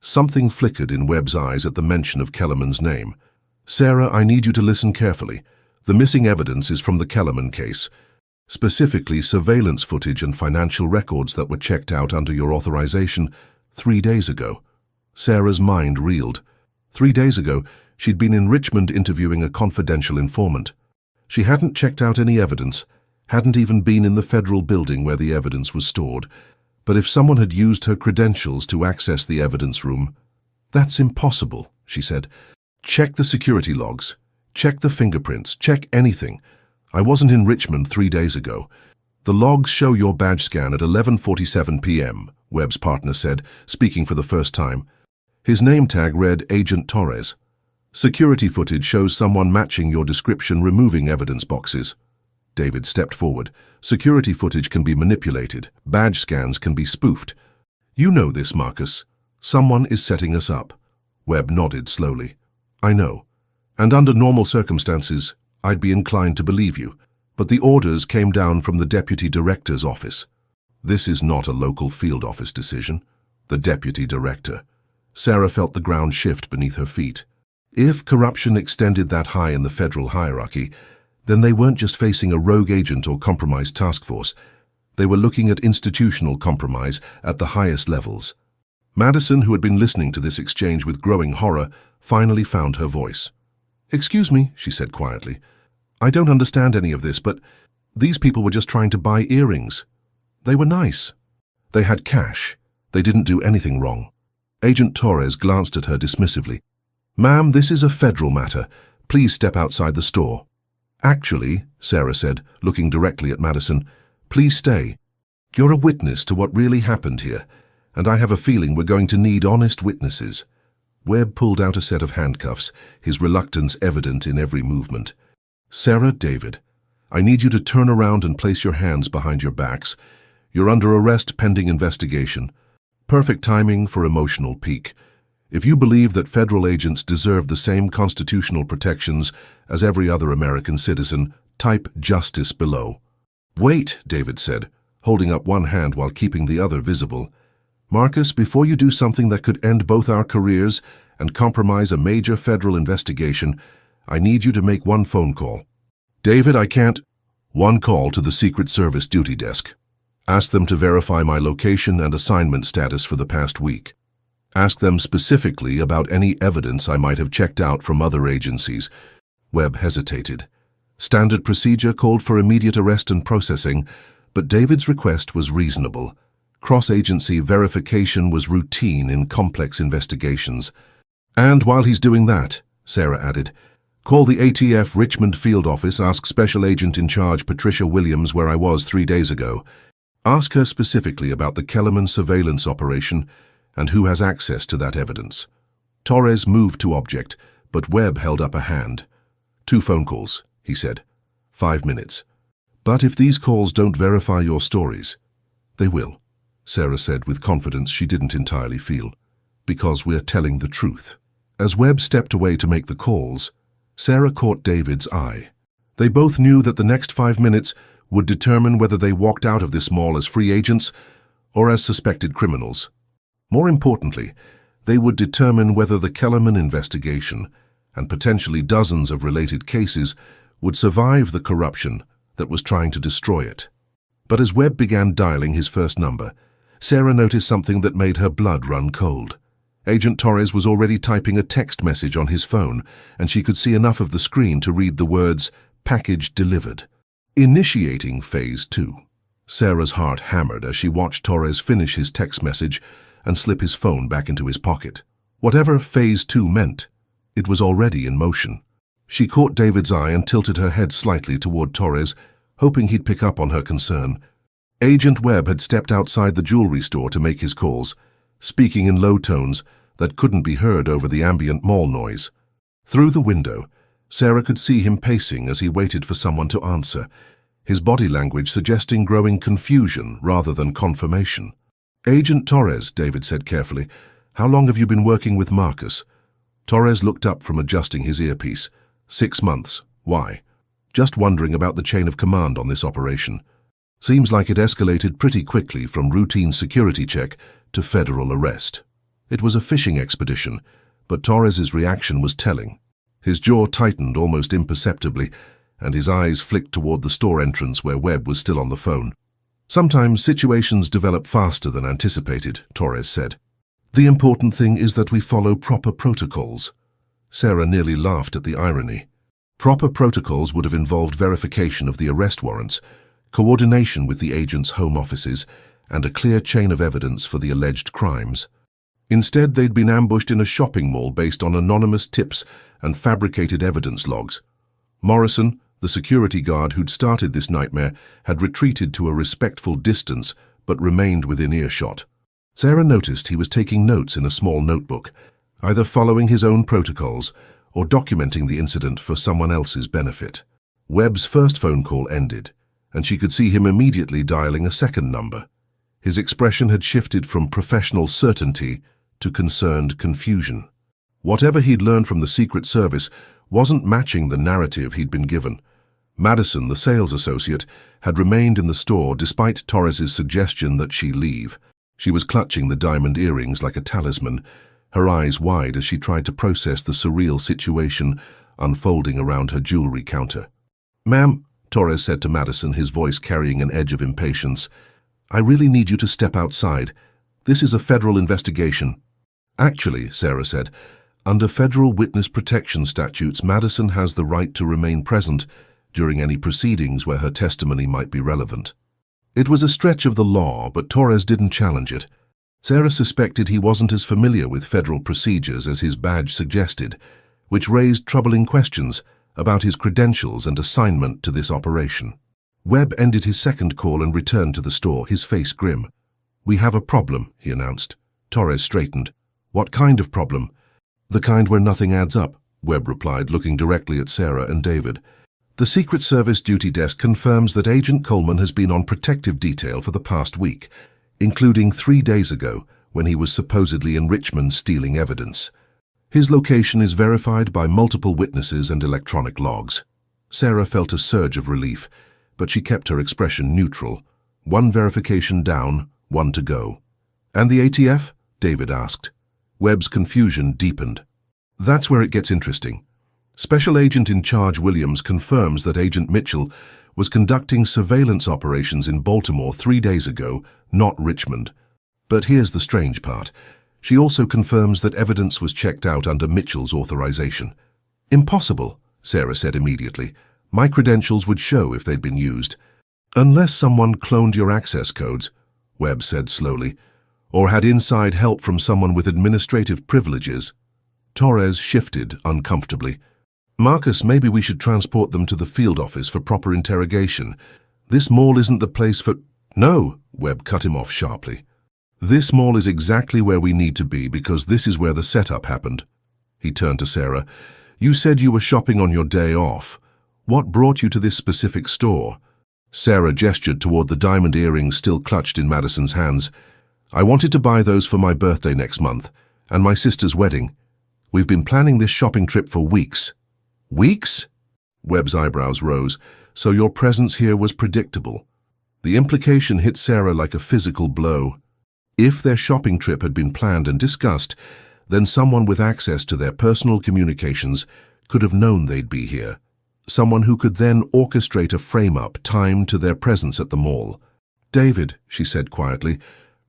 Something flickered in Webb's eyes at the mention of Kellerman's name. "Sarah, I need you to listen carefully. The missing evidence is from the Kellerman case, specifically surveillance footage and financial records that were checked out under your authorization 3 days ago." Sarah's mind reeled. 3 days ago, she'd been in Richmond interviewing a confidential informant. She hadn't checked out any evidence, hadn't even been in the federal building where the evidence was stored. But if someone had used her credentials to access the evidence room, "That's impossible," she said. "Check the security logs. Check the fingerprints. Check anything. I wasn't in Richmond 3 days ago." "The logs show your badge scan at 11:47 p.m., Webb's partner said, speaking for the first time. His name tag read Agent Torres. "Security footage shows someone matching your description removing evidence boxes." David stepped forward. "Security footage can be manipulated. Badge scans can be spoofed. You know this, Marcus. Someone is setting us up." Webb nodded slowly. "I know. And under normal circumstances, I'd be inclined to believe you. But the orders came down from the Deputy Director's office." "This is not a local field office decision." "The Deputy Director." Sarah felt the ground shift beneath her feet. If corruption extended that high in the federal hierarchy, then they weren't just facing a rogue agent or compromised task force. They were looking at institutional compromise at the highest levels. Madison, who had been listening to this exchange with growing horror, finally found her voice. "Excuse me," she said quietly. "I don't understand any of this, but these people were just trying to buy earrings. They were nice. They had cash. They didn't do anything wrong." Agent Torres glanced at her dismissively. "Ma'am, this is a federal matter. Please step outside the store." "Actually," Sarah said, looking directly at Madison, "please stay. You're a witness to what really happened here, and I have a feeling we're going to need honest witnesses." Webb pulled out a set of handcuffs, his reluctance evident in every movement. "Sarah, David, I need you to turn around and place your hands behind your backs. You're under arrest pending investigation. Perfect timing for emotional peak. If you believe that federal agents deserve the same constitutional protections as every other American citizen, type justice below." "Wait," David said, holding up one hand while keeping the other visible. "Marcus, before you do something that could end both our careers and compromise a major federal investigation, I need you to make one phone call." "David, I can't." "One call to the Secret Service duty desk. Ask them to verify my location and assignment status for the past week. Ask them specifically about any evidence I might have checked out from other agencies." Webb hesitated. Standard procedure called for immediate arrest and processing, but David's request was reasonable. Cross-agency verification was routine in complex investigations. "And while he's doing that," Sarah added, "call the ATF Richmond field office, ask Special Agent in Charge Patricia Williams where I was 3 days ago. Ask her specifically about the Kellerman surveillance operation and who has access to that evidence." Torres moved to object, but Webb held up a hand. "2 phone calls," he said. 5 minutes. "But if these calls don't verify your stories," "They will," Sarah said with confidence she didn't entirely feel, "because we're telling the truth." As Webb stepped away to make the calls, Sarah caught David's eye. They both knew that the next 5 minutes would determine whether they walked out of this mall as free agents or as suspected criminals. More importantly, they would determine whether the Kellerman investigation and potentially dozens of related cases would survive the corruption that was trying to destroy it. But as Webb began dialing his first number, Sarah noticed something that made her blood run cold. Agent Torres was already typing a text message on his phone, and she could see enough of the screen to read the words, "Package delivered." Initiating Phase 2. Sarah's heart hammered as she watched Torres finish his text message and slip his phone back into his pocket. Whatever Phase 2 meant, it was already in motion. She caught David's eye and tilted her head slightly toward Torres, hoping he'd pick up on her concern. Agent Webb had stepped outside the jewelry store to make his calls, speaking in low tones that couldn't be heard over the ambient mall noise. Through the window, Sarah could see him pacing as he waited for someone to answer, his body language suggesting growing confusion rather than confirmation. "Agent Torres," David said carefully, "how long have you been working with Marcus?" Torres looked up from adjusting his earpiece. 6 months. Why? "Just wondering about the chain of command on this operation. Seems like it escalated pretty quickly from routine security check to federal arrest." It was a fishing expedition, but Torres's reaction was telling. His jaw tightened almost imperceptibly, and his eyes flicked toward the store entrance where Webb was still on the phone. "Sometimes situations develop faster than anticipated," Torres said. "The important thing is that we follow proper protocols." Sarah nearly laughed at the irony. Proper protocols would have involved verification of the arrest warrants, coordination with the agents' home offices, and a clear chain of evidence for the alleged crimes. Instead, they'd been ambushed in a shopping mall based on anonymous tips and fabricated evidence logs. Morrison, the security guard who'd started this nightmare, had retreated to a respectful distance but remained within earshot. Sarah noticed he was taking notes in a small notebook, either following his own protocols or documenting the incident for someone else's benefit. Webb's first phone call ended, and she could see him immediately dialing a second number. His expression had shifted from professional certainty to concerned confusion. Whatever he'd learned from the Secret Service wasn't matching the narrative he'd been given. Madison, the sales associate, had remained in the store despite Torres's suggestion that she leave. She was clutching the diamond earrings like a talisman, her eyes wide as she tried to process the surreal situation unfolding around her jewelry counter. "Ma'am," Torres said to Madison, his voice carrying an edge of impatience, "I really need you to step outside. This is a federal investigation." "Actually," Sarah said, "under federal witness protection statutes, Madison has the right to remain present during any proceedings where her testimony might be relevant." It was a stretch of the law, but Torres didn't challenge it. Sarah suspected he wasn't as familiar with federal procedures as his badge suggested, which raised troubling questions about his credentials and assignment to this operation. Webb ended his second call and returned to the store, his face grim. "We have a problem," he announced. Torres straightened. "What kind of problem?" "The kind where nothing adds up," Webb replied, looking directly at Sarah and David. "The Secret Service duty desk confirms that Agent Coleman has been on protective detail for the past week, including 3 days ago when he was supposedly in Richmond stealing evidence. His location is verified by multiple witnesses and electronic logs." Sarah felt a surge of relief, but she kept her expression neutral. One verification down, one to go. "And the ATF?" David asked. Webb's confusion deepened. "That's where it gets interesting. Special Agent in Charge Williams confirms that Agent Mitchell was conducting surveillance operations in Baltimore 3 days ago, not Richmond. But here's the strange part. She also confirms that evidence was checked out under Mitchell's authorization." "Impossible," Sarah said immediately. "My credentials would show if they'd been used." "Unless someone cloned your access codes," Webb said slowly, "or had inside help from someone with administrative privileges." Torres shifted uncomfortably. "Marcus, maybe we should transport them to the field office for proper interrogation. This mall isn't the place for—" "No," Webb cut him off sharply. "This mall is exactly where we need to be because this is where the setup happened." He turned to Sarah. "You said you were shopping on your day off. What brought you to this specific store?" Sarah gestured toward the diamond earrings still clutched in Madison's hands. "I wanted to buy those for my birthday next month and my sister's wedding. We've been planning this shopping trip for weeks." "Weeks?" Webb's eyebrows rose. So your presence here was predictable. The implication hit Sarah like a physical blow. If their shopping trip had been planned and discussed, then someone with access to their personal communications could have known they'd be here. Someone who could then orchestrate a frame-up timed to their presence at the mall. "David," she said quietly,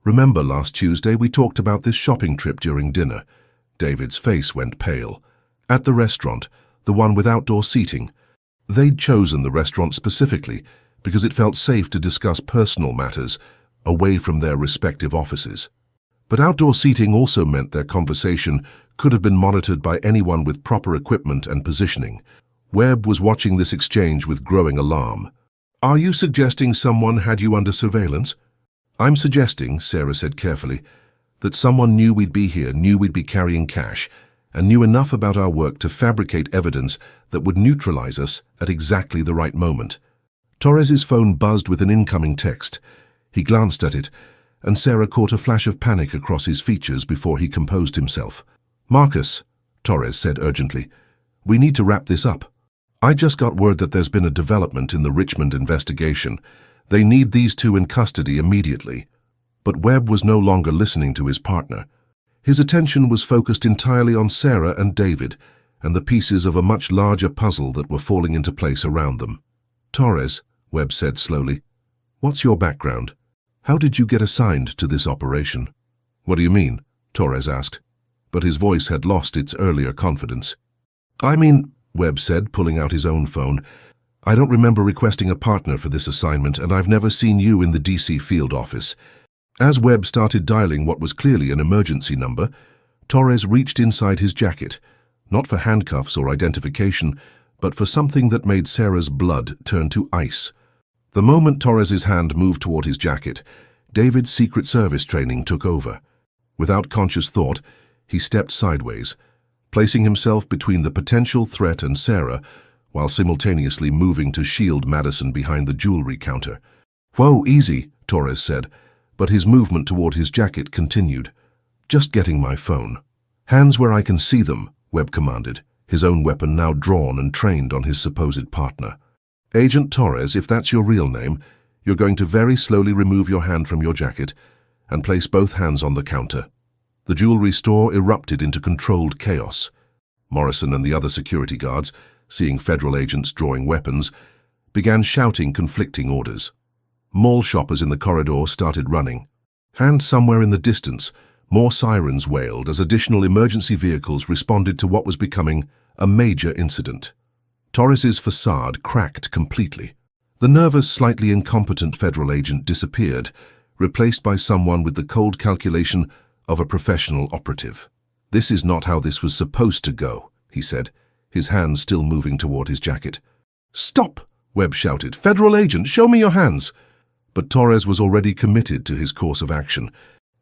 "remember last Tuesday we talked about this shopping trip during dinner?" David's face went pale. "At the restaurant, the one with outdoor seating." They'd chosen the restaurant specifically because it felt safe to discuss personal matters away from their respective offices. But outdoor seating also meant their conversation could have been monitored by anyone with proper equipment and positioning. Webb was watching this exchange with growing alarm. "Are you suggesting someone had you under surveillance?" "I'm suggesting," Sarah said carefully, "that someone knew we'd be here, knew we'd be carrying cash, and knew enough about our work to fabricate evidence that would neutralize us at exactly the right moment." Torres's phone buzzed with an incoming text. He glanced at it, and Sarah caught a flash of panic across his features before he composed himself. "Marcus," Torres said urgently, "we need to wrap this up. I just got word that there's been a development in the Richmond investigation. They need these two in custody immediately." But Webb was no longer listening to his partner. His attention was focused entirely on Sarah and David, and the pieces of a much larger puzzle that were falling into place around them. "Torres," Webb said slowly, "what's your background? How did you get assigned to this operation?" "What do you mean?" Torres asked, but his voice had lost its earlier confidence. "I mean," Webb said, pulling out his own phone, "I don't remember requesting a partner for this assignment, and I've never seen you in the DC field office." As Webb started dialing what was clearly an emergency number, Torres reached inside his jacket, not for handcuffs or identification, but for something that made Sarah's blood turn to ice. The moment Torres's hand moved toward his jacket, David's Secret Service training took over. Without conscious thought, he stepped sideways, placing himself between the potential threat and Sarah, while simultaneously moving to shield Madison behind the jewelry counter. "Whoa, easy," Torres said, but his movement toward his jacket continued. "Just getting my phone." "Hands where I can see them," Webb commanded, his own weapon now drawn and trained on his supposed partner. "Agent Torres, if that's your real name, you're going to very slowly remove your hand from your jacket and place both hands on the counter." The jewelry store erupted into controlled chaos. Morrison and the other security guards, seeing federal agents drawing weapons, began shouting conflicting orders. Mall shoppers in the corridor started running. And somewhere in the distance, more sirens wailed as additional emergency vehicles responded to what was becoming a major incident. Torres's facade cracked completely. The nervous, slightly incompetent federal agent disappeared, replaced by someone with the cold calculation of a professional operative. "This is not how this was supposed to go," he said, his hands still moving toward his jacket. "Stop!" Webb shouted. "Federal agent, show me your hands!" But Torres was already committed to his course of action.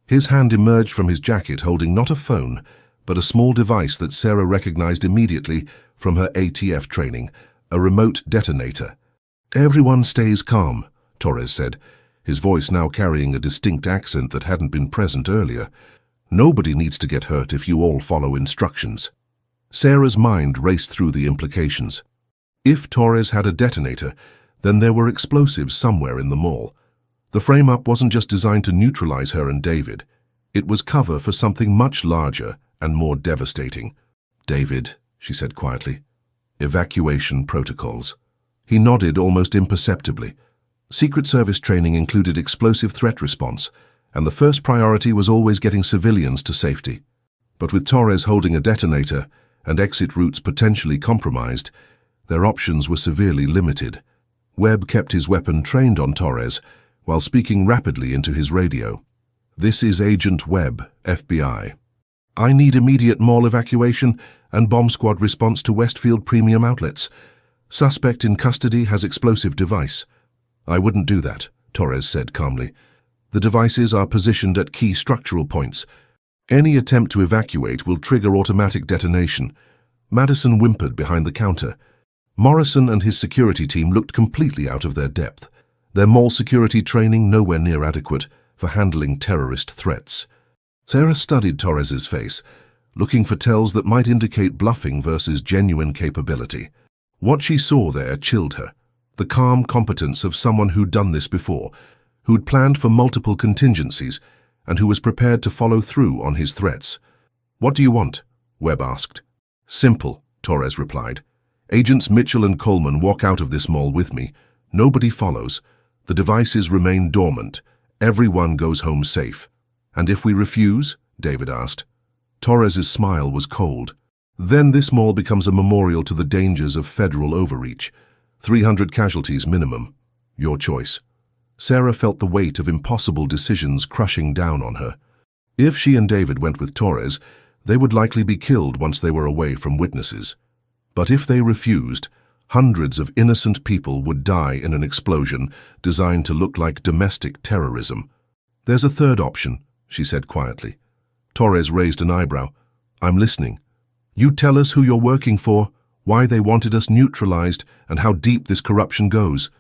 His hand emerged from his jacket holding not a phone, but a small device that Sarah recognized immediately from her ATF training, a remote detonator. "Everyone stays calm," Torres said, his voice now carrying a distinct accent that hadn't been present earlier. "Nobody needs to get hurt if you all follow instructions." Sarah's mind raced through the implications. If Torres had a detonator, then there were explosives somewhere in the mall. The frame-up wasn't just designed to neutralize her and David. It was cover for something much larger and more devastating. "David," she said quietly, "evacuation protocols." He nodded almost imperceptibly. Secret Service training included explosive threat response, and the first priority was always getting civilians to safety. But with Torres holding a detonator and exit routes potentially compromised, their options were severely limited. Webb kept his weapon trained on Torres while speaking rapidly into his radio. "This is Agent Webb, FBI. I need immediate mall evacuation and bomb squad response to Westfield Premium Outlets. Suspect in custody has explosive device." "I wouldn't do that," Torres said calmly. "The devices are positioned at key structural points. Any attempt to evacuate will trigger automatic detonation." Madison whimpered behind the counter. Morrison and his security team looked completely out of their depth, their mall security training nowhere near adequate for handling terrorist threats. Sarah studied Torres's face, looking for tells that might indicate bluffing versus genuine capability. What she saw there chilled her. The calm competence of someone who'd done this before, who'd planned for multiple contingencies, and who was prepared to follow through on his threats. "What do you want?" Webb asked. "Simple," Torres replied. "Agents Mitchell and Coleman walk out of this mall with me. Nobody follows. The devices remain dormant. Everyone goes home safe." "And if we refuse?" David asked. Torres's smile was cold. "Then this mall becomes a memorial to the dangers of federal overreach. 300 casualties minimum. Your choice." Sarah felt the weight of impossible decisions crushing down on her. If she and David went with Torres, they would likely be killed once they were away from witnesses. But if they refused, hundreds of innocent people would die in an explosion designed to look like domestic terrorism. "There's a third option," she said quietly. Torres raised an eyebrow. "I'm listening. You tell us who you're working for, why they wanted us neutralized, and how deep this corruption goes.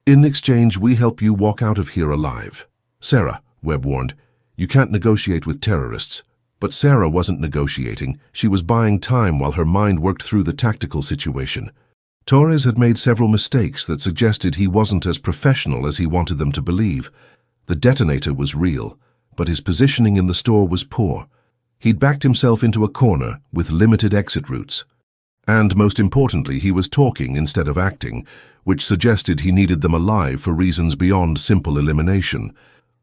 In exchange, we help you walk out of here alive." "Sarah," Webb warned, "you can't negotiate with terrorists." But Sarah wasn't negotiating. She was buying time while her mind worked through the tactical situation. Torres had made several mistakes that suggested he wasn't as professional as he wanted them to believe. The detonator was real, but his positioning in the store was poor. He'd backed himself into a corner with limited exit routes. And most importantly, he was talking instead of acting, which suggested he needed them alive for reasons beyond simple elimination.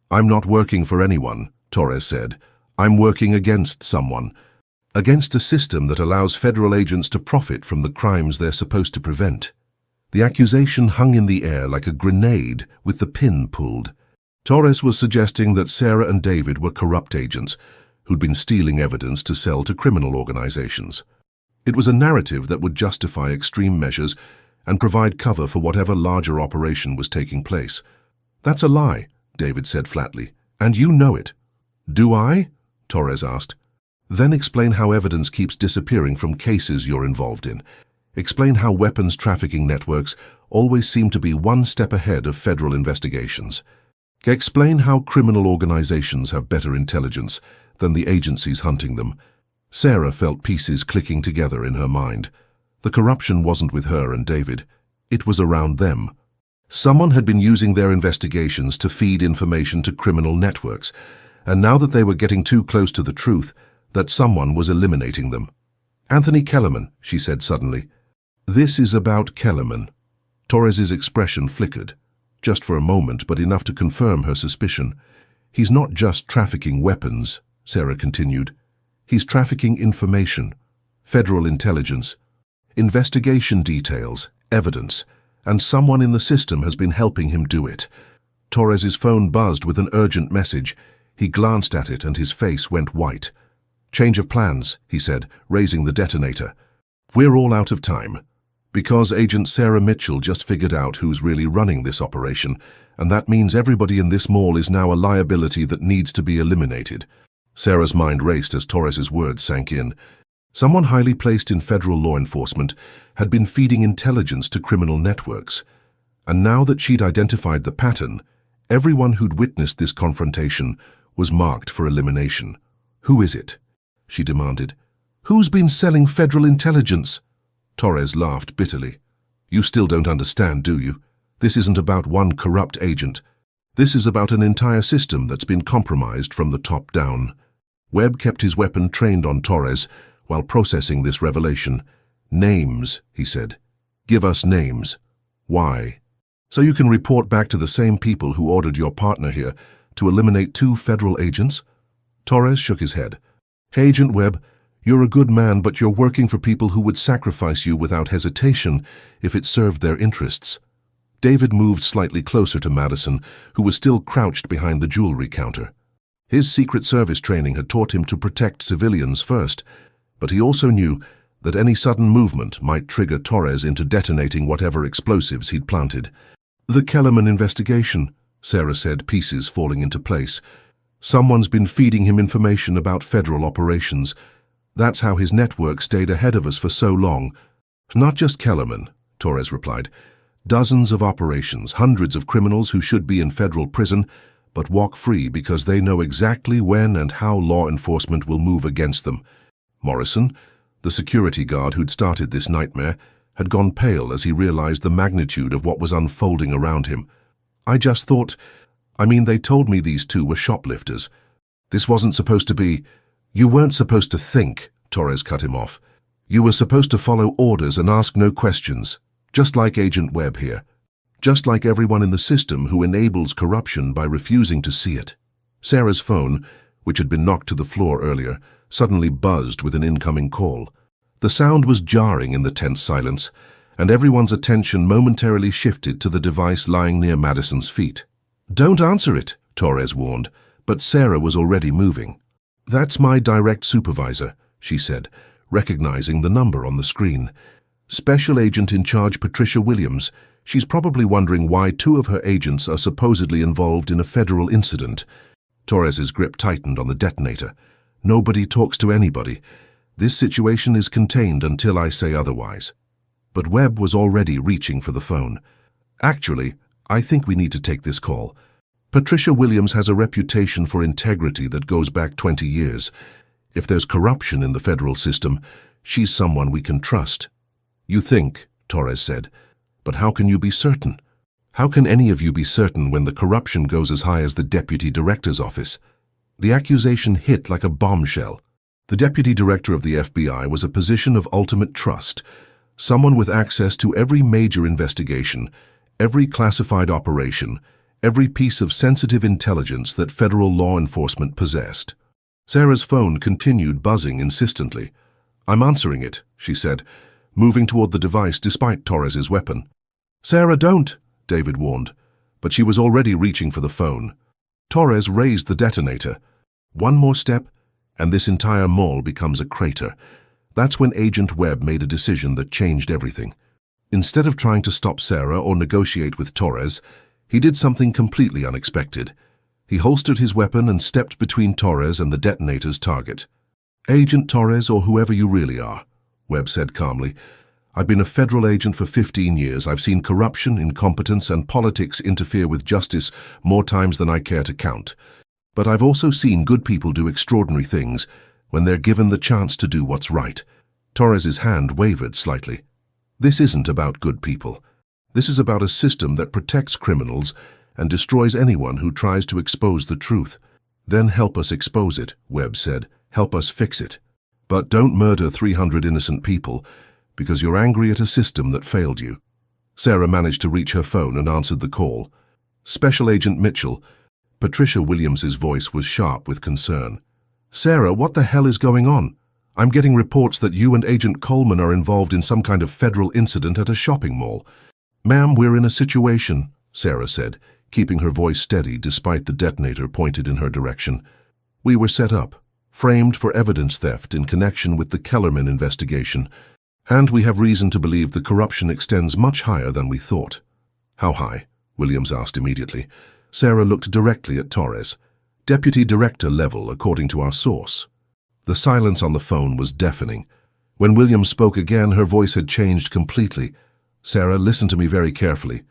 "I'm not working for anyone," Torres said. "I'm working against someone. Against a system that allows federal agents to profit from the crimes they're supposed to prevent." The accusation hung in the air like a grenade with the pin pulled. Torres was suggesting that Sarah and David were corrupt agents who'd been stealing evidence to sell to criminal organizations. It was a narrative that would justify extreme measures and provide cover for whatever larger operation was taking place. "That's a lie," David said flatly, "and you know it." "Do I?" Torres asked. "Then explain how evidence keeps disappearing from cases you're involved in. Explain how weapons trafficking networks always seem to be one step ahead of federal investigations. Explain how criminal organizations have better intelligence than the agencies hunting them." Sarah felt pieces clicking together in her mind. The corruption wasn't with her and David. It was around them. Someone had been using their investigations to feed information to criminal networks, and now that they were getting too close to the truth, that someone was eliminating them. "Anthony Kellerman," she said suddenly. "This is about Kellerman." Torres's expression flickered, just for a moment, but enough to confirm her suspicion. "He's not just trafficking weapons," Sarah continued. "He's trafficking information, federal intelligence, investigation details, evidence, and someone in the system has been helping him do it." Torres's phone buzzed with an urgent message. He glanced at it and his face went white. "Change of plans," he said, raising the detonator. "We're all out of time. Because Agent Sarah Mitchell just figured out who's really running this operation, and that means everybody in this mall is now a liability that needs to be eliminated." Sarah's mind raced as Torres's words sank in. Someone highly placed in federal law enforcement had been feeding intelligence to criminal networks. And now that she'd identified the pattern, everyone who'd witnessed this confrontation was marked for elimination. "Who is it?" she demanded. "Who's been selling federal intelligence?" Torres laughed bitterly. "You still don't understand, do you? This isn't about one corrupt agent. This is about an entire system that's been compromised from the top down." Webb kept his weapon trained on Torres while processing this revelation. "Names," he said. "Give us names." "Why?" "So you can report back to the same people who ordered your partner here to eliminate 2 federal agents?" Torres shook his head. "Agent Webb, you're a good man, but you're working for people who would sacrifice you without hesitation if it served their interests." David moved slightly closer to Madison, who was still crouched behind the jewelry counter. His Secret Service training had taught him to protect civilians first, but he also knew that any sudden movement might trigger Torres into detonating whatever explosives he'd planted. "The Kellerman investigation," Sarah said, pieces falling into place. "Someone's been feeding him information about federal operations. That's how his network stayed ahead of us for so long." "Not just Kellerman," Torres replied. "Dozens of operations, hundreds of criminals who should be in federal prison, but walk free because they know exactly when and how law enforcement will move against them. Morrison, the security guard who'd started this nightmare, had gone pale as he realized the magnitude of what was unfolding around him. "I just thought, they told me these two were shoplifters. This wasn't supposed to be—" "You weren't supposed to think," Torres cut him off. "You were supposed to follow orders and ask no questions, just like Agent Webb here. Just like everyone in the system who enables corruption by refusing to see it." Sarah's phone, which had been knocked to the floor earlier, suddenly buzzed with an incoming call. The sound was jarring in the tense silence, and everyone's attention momentarily shifted to the device lying near Madison's feet. "Don't answer it," Torres warned, but Sarah was already moving. "That's my direct supervisor," she said, recognizing the number on the screen. "Special Agent in Charge Patricia Williams. She's probably wondering why two of her agents are supposedly involved in a federal incident." Torres's grip tightened on the detonator. "Nobody talks to anybody. This situation is contained until I say otherwise." But Webb was already reaching for the phone. "Actually, I think we need to take this call. Patricia Williams has a reputation for integrity that goes back 20 years. If there's corruption in the federal system, she's someone we can trust." "You think," Torres said, "but how can you be certain? How can any of you be certain when the corruption goes as high as the Deputy Director's office?" The accusation hit like a bombshell. The Deputy Director of the FBI was a position of ultimate trust, someone with access to every major investigation, every classified operation, every piece of sensitive intelligence that federal law enforcement possessed. Sarah's phone continued buzzing insistently. "I'm answering it," she said, moving toward the device despite Torres's weapon. "Sarah, don't," David warned, but she was already reaching for the phone. Torres raised the detonator. One more step, and this entire mall becomes a crater. That's when Agent Webb made a decision that changed everything. Instead of trying to stop Sarah or negotiate with Torres, he did something completely unexpected. He holstered his weapon and stepped between Torres and the detonator's target. "Agent Torres, or whoever you really are," Webb said calmly. "I've been a federal agent for 15 years. I've seen corruption, incompetence, and politics interfere with justice more times than I care to count. But I've also seen good people do extraordinary things when they're given the chance to do what's right." Torres's hand wavered slightly. "This isn't about good people. This is about a system that protects criminals and destroys anyone who tries to expose the truth." "Then help us expose it," Webb said. "Help us fix it. But don't murder 300 innocent people because you're angry at a system that failed you." Sarah managed to reach her phone and answered the call. "Special Agent Mitchell." Patricia Williams's voice was sharp with concern. "Sarah, what the hell is going on? I'm getting reports that you and Agent Coleman are involved in some kind of federal incident at a shopping mall." "Ma'am, we're in a situation," Sarah said, keeping her voice steady despite the detonator pointed in her direction. "We were set up, framed for evidence theft in connection with the Kellerman investigation, and we have reason to believe the corruption extends much higher than we thought." "How high?" Williams asked immediately. Sarah looked directly at Torres. "Deputy Director level, according to our source." The silence on the phone was deafening. When Williams spoke again, her voice had changed completely. "Sarah, listen to me very carefully.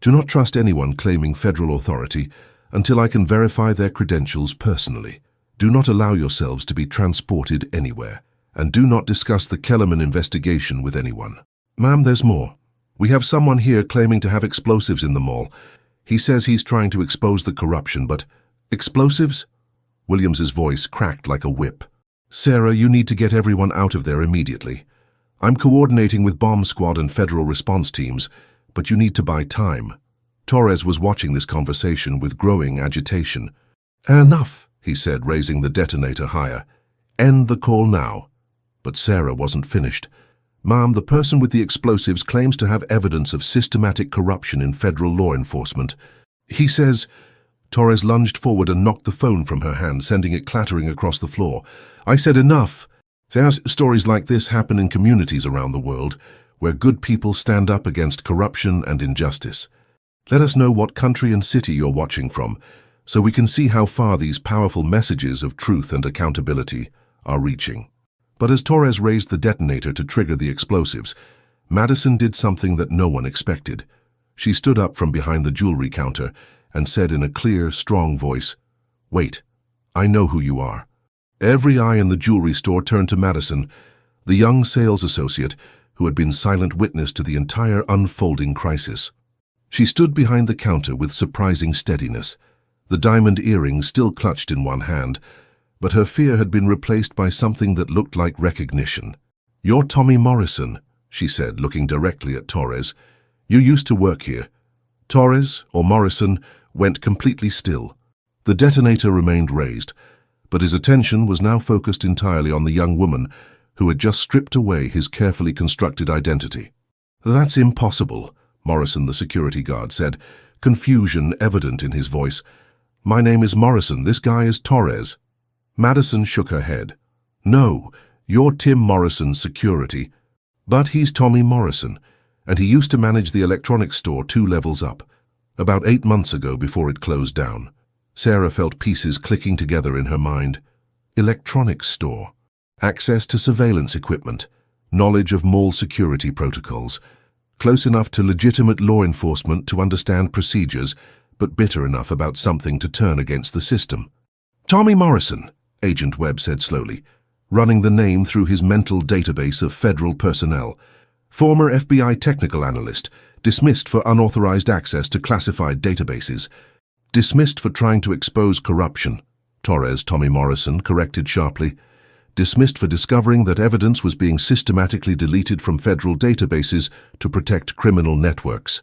Do not trust anyone claiming federal authority until I can verify their credentials personally. Do not allow yourselves to be transported anywhere, and do not discuss the Kellerman investigation with anyone." "Ma'am, there's more. We have someone here claiming to have explosives in the mall. He says he's trying to expose the corruption, but—" "Explosives?" Williams's voice cracked like a whip. "Sarah, you need to get everyone out of there immediately. I'm coordinating with bomb squad and federal response teams, but you need to buy time." Torres was watching this conversation with growing agitation. "Enough," he said, raising the detonator higher. "End the call now." But Sarah wasn't finished. "Ma'am, the person with the explosives claims to have evidence of systematic corruption in federal law enforcement. He says—" Torres lunged forward and knocked the phone from her hand, sending it clattering across the floor. "I said enough. There's stories like this happen in communities around the world, where good people stand up against corruption and injustice. Let us know what country and city you're watching from, so we can see how far these powerful messages of truth and accountability are reaching." But as Torres raised the detonator to trigger the explosives, Madison did something that no one expected. She stood up from behind the jewelry counter and said in a clear, strong voice, "Wait, I know who you are." Every eye in the jewelry store turned to Madison, the young sales associate, who had been silent witness to the entire unfolding crisis. She stood behind the counter with surprising steadiness, the diamond earrings still clutched in one hand, but her fear had been replaced by something that looked like recognition. "You're Tommy Morrison," she said, looking directly at Torres. "You used to work here." Torres, or Morrison, went completely still. The detonator remained raised, but his attention was now focused entirely on the young woman who had just stripped away his carefully constructed identity. "That's impossible," Morrison, the security guard, said, confusion evident in his voice. "My name is Morrison. This guy is Torres." Madison shook her head. "No, you're Tim Morrison, security. But he's Tommy Morrison, and he used to manage the electronics store 2 levels up, about 8 months ago before it closed down." Sarah felt pieces clicking together in her mind. Electronics store. Access to surveillance equipment. Knowledge of mall security protocols. Close enough to legitimate law enforcement to understand procedures, but bitter enough about something to turn against the system. "Tommy Morrison," Agent Webb said slowly, running the name through his mental database of federal personnel. "Former FBI technical analyst, dismissed for unauthorized access to classified databases. Dismissed for trying to expose corruption," Torres, Tommy Morrison, corrected sharply. "Dismissed for discovering that evidence was being systematically deleted from federal databases to protect criminal networks."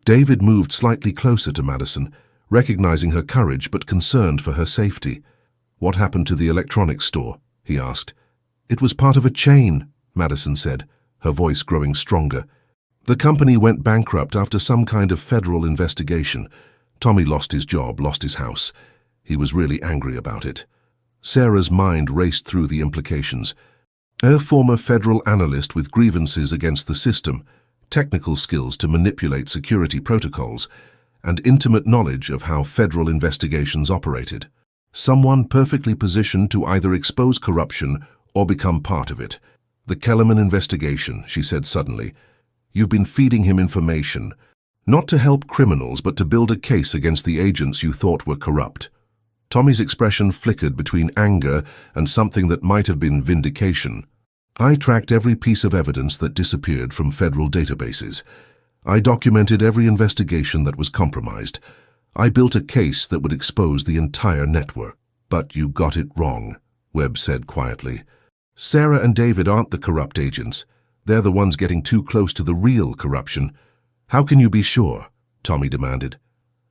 David moved slightly closer to Madison, recognizing her courage but concerned for her safety. "What happened to the electronics store?" he asked. "It was part of a chain," Madison said, her voice growing stronger. "The company went bankrupt after some kind of federal investigation. Tommy lost his job, lost his house. He was really angry about it." Sarah's mind raced through the implications. A former federal analyst with grievances against the system, technical skills to manipulate security protocols, and intimate knowledge of how federal investigations operated. Someone perfectly positioned to either expose corruption or become part of it. "The Kellerman investigation," she said suddenly. "You've been feeding him information. Not to help criminals, but to build a case against the agents you thought were corrupt." Tommy's expression flickered between anger and something that might have been vindication. "I tracked every piece of evidence that disappeared from federal databases. I documented every investigation that was compromised. I built a case that would expose the entire network." "But you got it wrong," Webb said quietly. "Sarah and David aren't the corrupt agents. They're the ones getting too close to the real corruption." "How can you be sure?" Tommy demanded.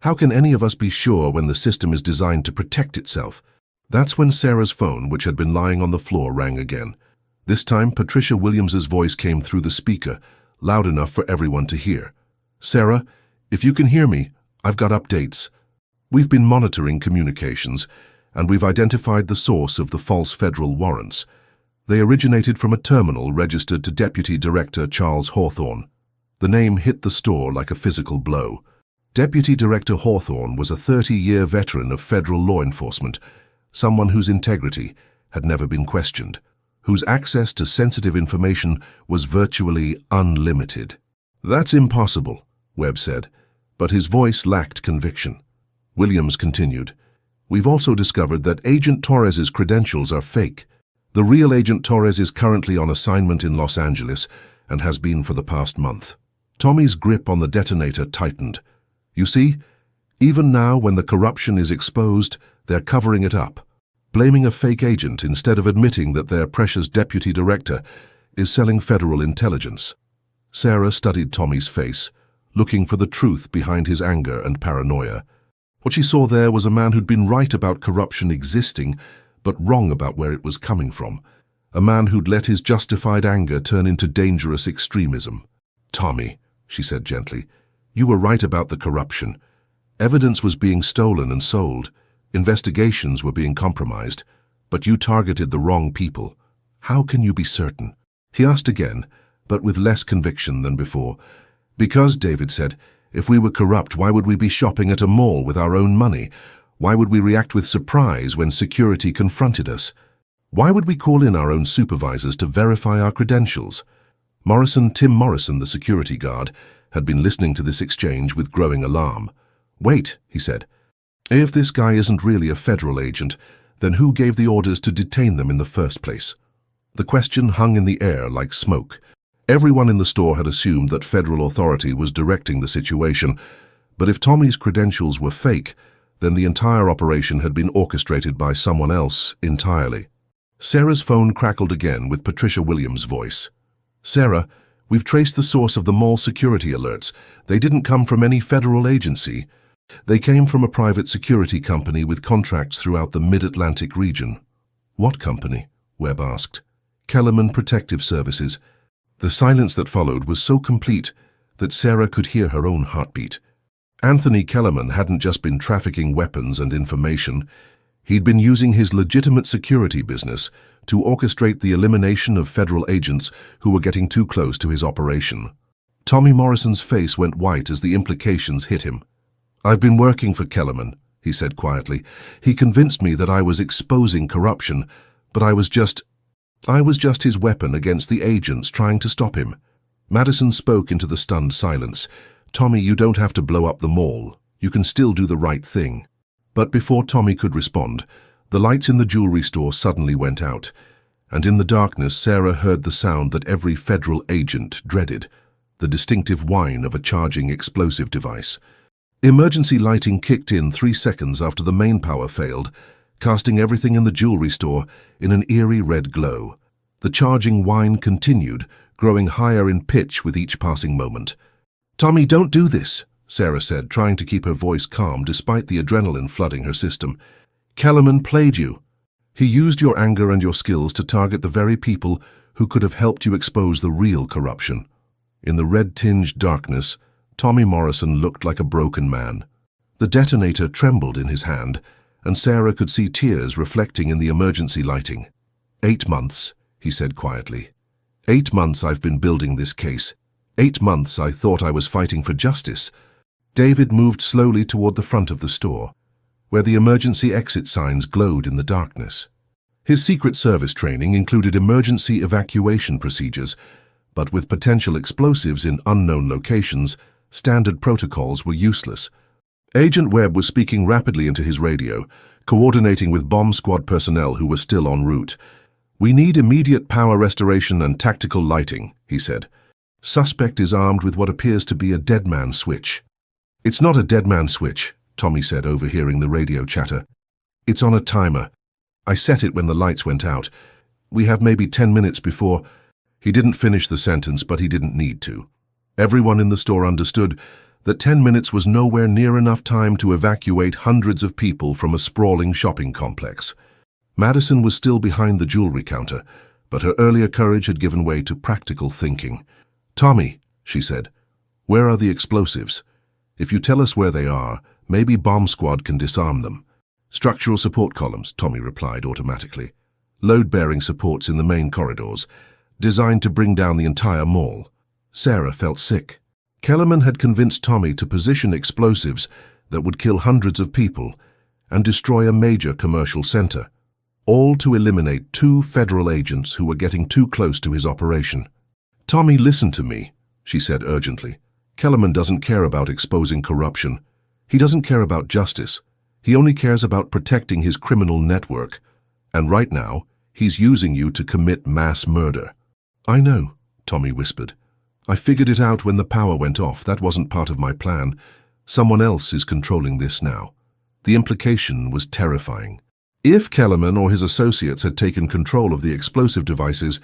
"How can any of us be sure when the system is designed to protect itself?" That's when Sarah's phone, which had been lying on the floor, rang again. This time, Patricia Williams's voice came through the speaker, loud enough for everyone to hear. "Sarah, if you can hear me, I've got updates. We've been monitoring communications, and we've identified the source of the false federal warrants. They originated from a terminal registered to Deputy Director Charles Hawthorne." The name hit the store like a physical blow. Deputy Director Hawthorne was a 30-year veteran of federal law enforcement, someone whose integrity had never been questioned, whose access to sensitive information was virtually unlimited. "That's impossible," Webb said, but his voice lacked conviction. Williams continued, "We've also discovered that Agent Torres's credentials are fake. The real Agent Torres is currently on assignment in Los Angeles and has been for the past month." Tommy's grip on the detonator tightened. "You see, even now when the corruption is exposed, they're covering it up, blaming a fake agent instead of admitting that their precious deputy director is selling federal intelligence." Sarah studied Tommy's face, looking for the truth behind his anger and paranoia. What she saw there was a man who'd been right about corruption existing, but wrong about where it was coming from. A man who'd let his justified anger turn into dangerous extremism. "Tommy," she said gently, "you were right about the corruption. Evidence was being stolen and sold. Investigations were being compromised. But you targeted the wrong people. How can you be certain?" He asked again, but with less conviction than before. "Because," David said, "if we were corrupt, why would we be shopping at a mall with our own money? Why would we react with surprise when security confronted us? Why would we call in our own supervisors to verify our credentials?" Tim Morrison, the security guard, had been listening to this exchange with growing alarm. "Wait," he said. "If this guy isn't really a federal agent, then who gave the orders to detain them in the first place?" The question hung in the air like smoke. Everyone in the store had assumed that federal authority was directing the situation, but if Tommy's credentials were fake, then the entire operation had been orchestrated by someone else entirely. Sarah's phone crackled again with Patricia Williams' voice. "Sarah, we've traced the source of the mall security alerts. They didn't come from any federal agency. They came from a private security company with contracts throughout the Mid-Atlantic region." "What company?" Webb asked. "Kellerman Protective Services." The silence that followed was so complete that Sarah could hear her own heartbeat. Anthony Kellerman hadn't just been trafficking weapons and information. He'd been using his legitimate security business to orchestrate the elimination of federal agents who were getting too close to his operation. Tommy Morrison's face went white as the implications hit him. "I've been working for Kellerman," he said quietly. "He convinced me that I was exposing corruption, but I was just his weapon against the agents trying to stop him." Madison spoke into the stunned silence. "Tommy, you don't have to blow up the mall. You can still do the right thing." But before Tommy could respond, the lights in the jewelry store suddenly went out, and in the darkness Sarah heard the sound that every federal agent dreaded, the distinctive whine of a charging explosive device. Emergency lighting kicked in 3 seconds after the main power failed, casting everything in the jewelry store in an eerie red glow. The charging whine continued, growing higher in pitch with each passing moment. "Tommy, don't do this," Sarah said, trying to keep her voice calm despite the adrenaline flooding her system. "Kellerman played you. He used your anger and your skills to target the very people who could have helped you expose the real corruption." In the red-tinged darkness, Tommy Morrison looked like a broken man. The detonator trembled in his hand, and Sarah could see tears reflecting in the emergency lighting. 8 months, he said quietly. 8 months I've been building this case. 8 months I thought I was fighting for justice. David moved slowly toward the front of the store, where the emergency exit signs glowed in the darkness. His Secret Service training included emergency evacuation procedures, but with potential explosives in unknown locations, standard protocols were useless. Agent Webb was speaking rapidly into his radio, coordinating with bomb squad personnel who were still en route. "We need immediate power restoration and tactical lighting," he said. "Suspect is armed with what appears to be a dead man switch." "It's not a dead man switch," Tommy said, overhearing the radio chatter. "It's on a timer. I set it when the lights went out. We have maybe 10 minutes before—" He didn't finish the sentence, but he didn't need to. Everyone in the store understood that 10 minutes was nowhere near enough time to evacuate hundreds of people from a sprawling shopping complex. Madison was still behind the jewelry counter, but her earlier courage had given way to practical thinking. "Tommy," she said, "where are the explosives? If you tell us where they are, maybe Bomb Squad can disarm them." "Structural support columns," Tommy replied automatically. "Load-bearing supports in the main corridors, designed to bring down the entire mall." Sarah felt sick. Kellerman had convinced Tommy to position explosives that would kill hundreds of people and destroy a major commercial center, all to eliminate 2 federal agents who were getting too close to his operation. "Tommy, listen to me," she said urgently. "Kellerman doesn't care about exposing corruption. He doesn't care about justice. He only cares about protecting his criminal network. And right now, he's using you to commit mass murder." "I know," Tommy whispered. "I figured it out when the power went off. That wasn't part of my plan. Someone else is controlling this now." The implication was terrifying. If Kellerman or his associates had taken control of the explosive devices,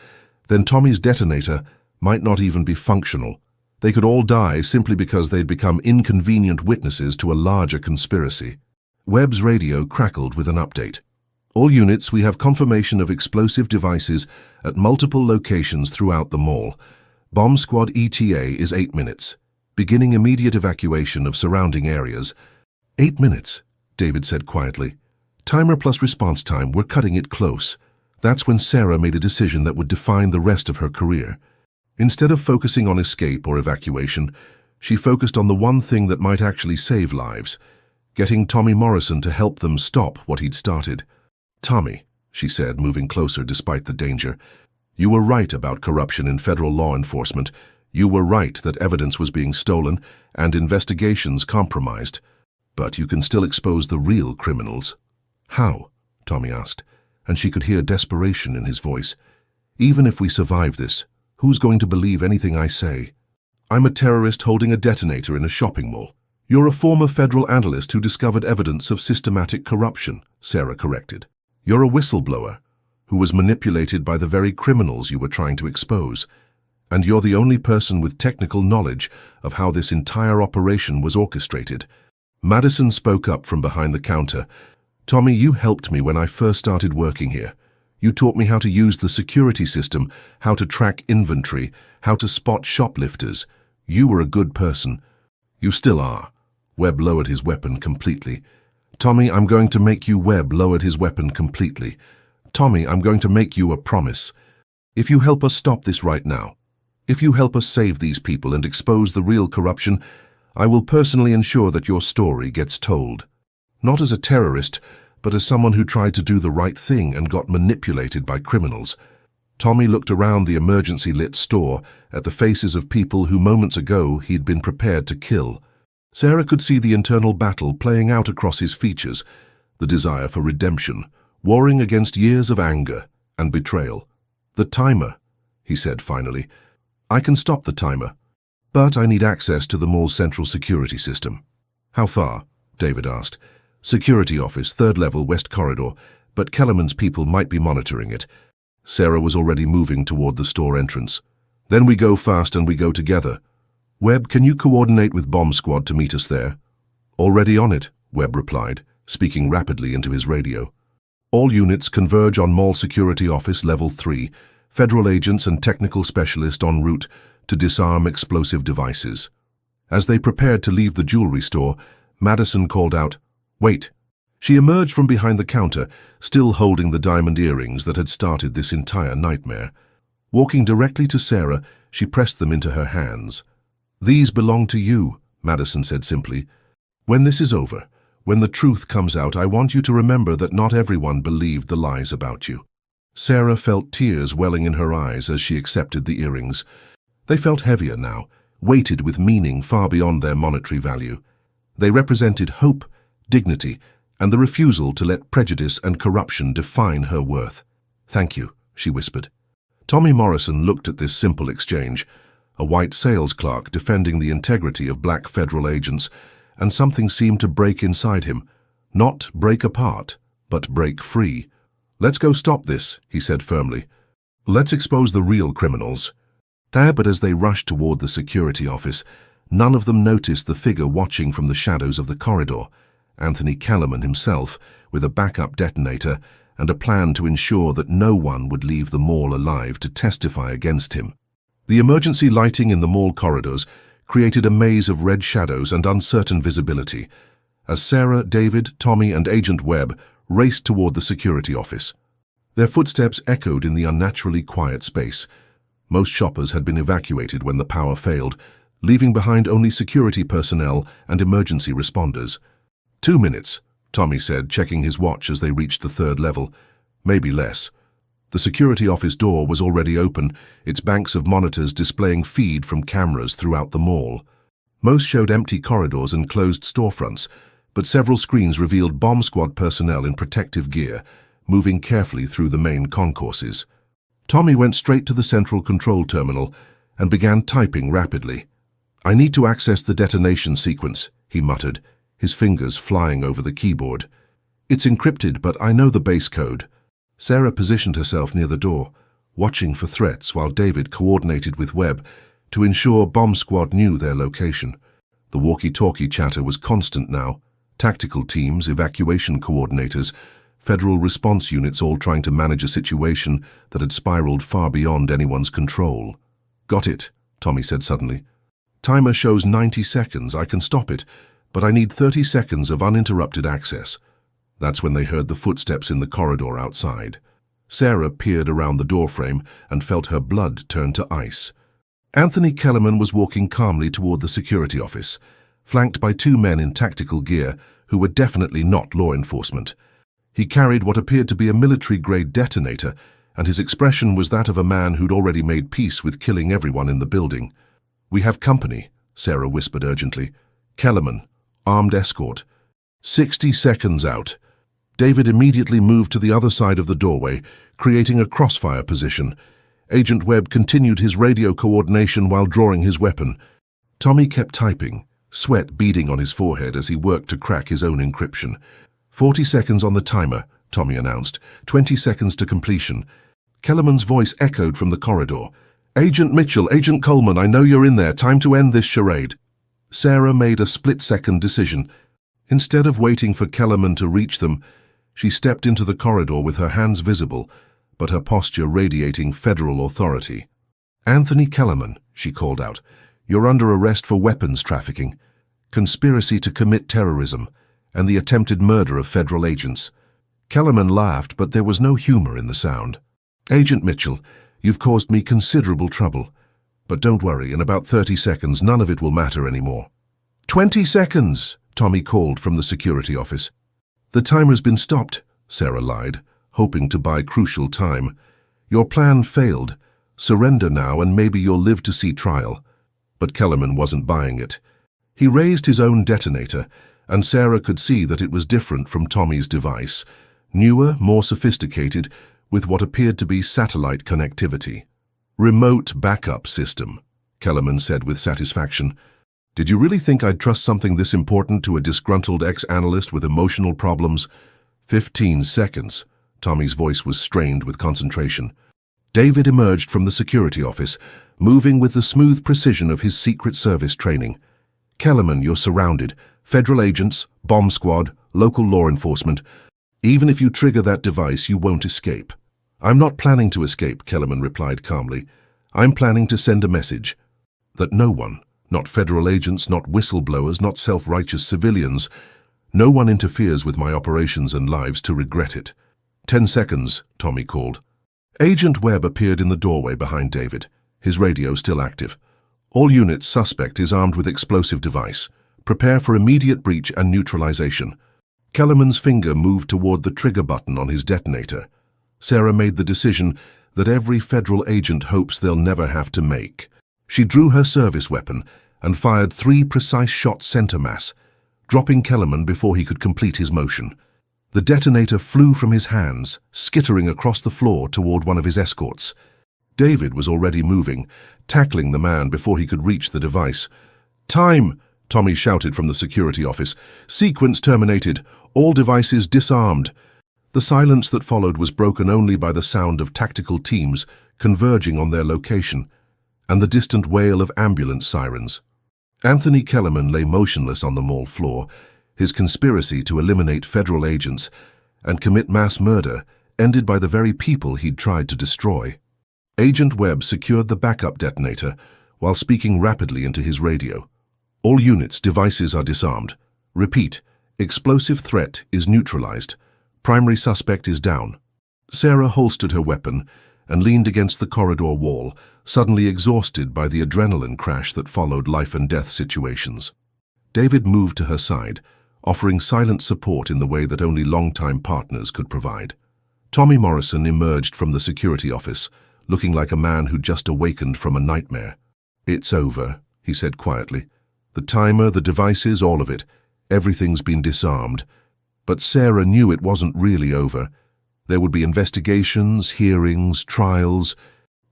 then Tommy's detonator might not even be functional. They could all die simply because they'd become inconvenient witnesses to a larger conspiracy. Webb's radio crackled with an update. "All units, we have confirmation of explosive devices at multiple locations throughout the mall. Bomb Squad ETA is 8 minutes. Beginning immediate evacuation of surrounding areas." 8 minutes, David said quietly. "Timer plus response time, we're cutting it close." That's when Sarah made a decision that would define the rest of her career. Instead of focusing on escape or evacuation, she focused on the one thing that might actually save lives, getting Tommy Morrison to help them stop what he'd started. "Tommy," she said, moving closer despite the danger, "you were right about corruption in federal law enforcement. You were right that evidence was being stolen and investigations compromised. But you can still expose the real criminals." "How?" Tommy asked, and she could hear desperation in his voice. "Even if we survive this, Who's going to believe anything I say? I'm a terrorist holding a detonator in a shopping mall. You're a former federal analyst who discovered evidence of systematic corruption, Sarah corrected. You're a whistleblower who was manipulated by the very criminals you were trying to expose. And you're the only person with technical knowledge of how this entire operation was orchestrated. Madison spoke up from behind the counter. Tommy, you helped me when I first started working here. You taught me how to use the security system, how to track inventory, how to spot shoplifters. You were a good person. You still are. Webb lowered his weapon completely. Tommy, I'm going to make you. Webb lowered his weapon completely. Tommy, I'm going to make you a promise. If you help us stop this right now, if you help us save these people and expose the real corruption, I will personally ensure that your story gets told. Not as a terrorist, but as someone who tried to do the right thing and got manipulated by criminals. Tommy looked around the emergency-lit store at the faces of people who moments ago he'd been prepared to kill. Sarah could see the internal battle playing out across his features, the desire for redemption, warring against years of anger and betrayal. The timer, he said finally. I can stop the timer, but I need access to the mall's central security system. How far? David asked. Security office, 3rd level, west corridor, but Kellerman's people might be monitoring it. Sarah was already moving toward the store entrance. Then we go fast and we go together. Webb, can you coordinate with Bomb Squad to meet us there? Already on it, Webb replied, speaking rapidly into his radio. All units converge on Mall Security Office Level 3, Federal agents and technical specialists en route to disarm explosive devices. As they prepared to leave the jewelry store, Madison called out, "Wait." She emerged from behind the counter, still holding the diamond earrings that had started this entire nightmare. Walking directly to Sarah, she pressed them into her hands. "These belong to you," Madison said simply. "When this is over, when the truth comes out, I want you to remember that not everyone believed the lies about you." Sarah felt tears welling in her eyes as she accepted the earrings. They felt heavier now, weighted with meaning far beyond their monetary value. They represented hope, dignity, and the refusal to let prejudice and corruption define her worth. "Thank you," she whispered. Tommy Morrison looked at this simple exchange, a white sales clerk defending the integrity of black federal agents, and something seemed to break inside him. Not break apart, but break free. "Let's go stop this," he said firmly. "Let's expose the real criminals." But as they rushed toward the security office, none of them noticed the figure watching from the shadows of the corridor, Anthony Kellerman himself, with a backup detonator and a plan to ensure that no one would leave the mall alive to testify against him. The emergency lighting in the mall corridors created a maze of red shadows and uncertain visibility, as Sarah, David, Tommy, and Agent Webb raced toward the security office. Their footsteps echoed in the unnaturally quiet space. Most shoppers had been evacuated when the power failed, leaving behind only security personnel and emergency responders. 2 minutes, Tommy said, checking his watch as they reached the 3rd level. Maybe less. The security office door was already open, its banks of monitors displaying feed from cameras throughout the mall. Most showed empty corridors and closed storefronts, but several screens revealed bomb squad personnel in protective gear, moving carefully through the main concourses. Tommy went straight to the central control terminal and began typing rapidly. "I need to access the detonation sequence," he muttered, his fingers flying over the keyboard. "It's encrypted, but I know the base code." Sarah positioned herself near the door, watching for threats while David coordinated with Webb to ensure Bomb Squad knew their location. The walkie-talkie chatter was constant now. Tactical teams, evacuation coordinators, federal response units all trying to manage a situation that had spiraled far beyond anyone's control. "Got it," Tommy said suddenly. "Timer shows 90 seconds. I can stop it, but I need 30 seconds of uninterrupted access." That's when they heard the footsteps in the corridor outside. Sarah peered around the doorframe and felt her blood turn to ice. Anthony Kellerman was walking calmly toward the security office, flanked by 2 men in tactical gear who were definitely not law enforcement. He carried what appeared to be a military-grade detonator, and his expression was that of a man who'd already made peace with killing everyone in the building. "We have company," Sarah whispered urgently. "Kellerman, armed escort. 60 seconds out." David immediately moved to the other side of the doorway, creating a crossfire position. Agent Webb continued his radio coordination while drawing his weapon. Tommy kept typing, sweat beading on his forehead as he worked to crack his own encryption. 40 seconds on the timer, Tommy announced. 20 seconds to completion. Kellerman's voice echoed from the corridor. Agent Mitchell, Agent Coleman, I know you're in there. Time to end this charade. Sarah made a split-second decision. Instead of waiting for Kellerman to reach them, she stepped into the corridor with her hands visible, but her posture radiating federal authority. Anthony Kellerman, she called out, you're under arrest for weapons trafficking, conspiracy to commit terrorism, and the attempted murder of federal agents. Kellerman laughed, but there was no humor in the sound. Agent Mitchell, you've caused me considerable trouble. But don't worry, in about 30 seconds, none of it will matter anymore. 20 seconds, Tommy called from the security office. The timer's been stopped, Sarah lied, hoping to buy crucial time. Your plan failed. Surrender now and maybe you'll live to see trial. But Kellerman wasn't buying it. He raised his own detonator, and Sarah could see that it was different from Tommy's device. Newer, more sophisticated, with what appeared to be satellite connectivity. Remote backup system, Kellerman said with satisfaction. Did you really think I'd trust something this important to a disgruntled ex-analyst with emotional problems? 15 seconds. Tommy's voice was strained with concentration. David emerged from the security office, moving with the smooth precision of his Secret Service training. Kellerman, you're surrounded. Federal agents, bomb squad, local law enforcement. Even if you trigger that device, you won't escape. I'm not planning to escape, Kellerman replied calmly. I'm planning to send a message. That no one, not federal agents, not whistleblowers, not self-righteous civilians, no one interferes with my operations and lives to regret it. 10 seconds, Tommy called. Agent Webb appeared in the doorway behind David, his radio still active. All units, suspect is armed with explosive device. Prepare for immediate breach and neutralization. Kellerman's finger moved toward the trigger button on his detonator. Sarah made the decision that every federal agent hopes they'll never have to make. She drew her service weapon and fired 3 precise shots center mass, dropping Kellerman before he could complete his motion. The detonator flew from his hands, skittering across the floor toward one of his escorts. David was already moving, tackling the man before he could reach the device. Time! Tommy shouted from the security office. Sequence terminated. All devices disarmed. The silence that followed was broken only by the sound of tactical teams converging on their location and the distant wail of ambulance sirens. Anthony Kellerman lay motionless on the mall floor. His conspiracy to eliminate federal agents and commit mass murder ended by the very people he'd tried to destroy. Agent Webb secured the backup detonator while speaking rapidly into his radio. All units, devices are disarmed. Repeat, explosive threat is neutralized. Primary suspect is down. Sarah holstered her weapon and leaned against the corridor wall, suddenly exhausted by the adrenaline crash that followed life-and-death situations. David moved to her side, offering silent support in the way that only longtime partners could provide. Tommy Morrison emerged from the security office, looking like a man who'd just awakened from a nightmare. It's over, he said quietly. The timer, the devices, all of it. Everything's been disarmed. But Sarah knew it wasn't really over. There would be investigations, hearings, trials.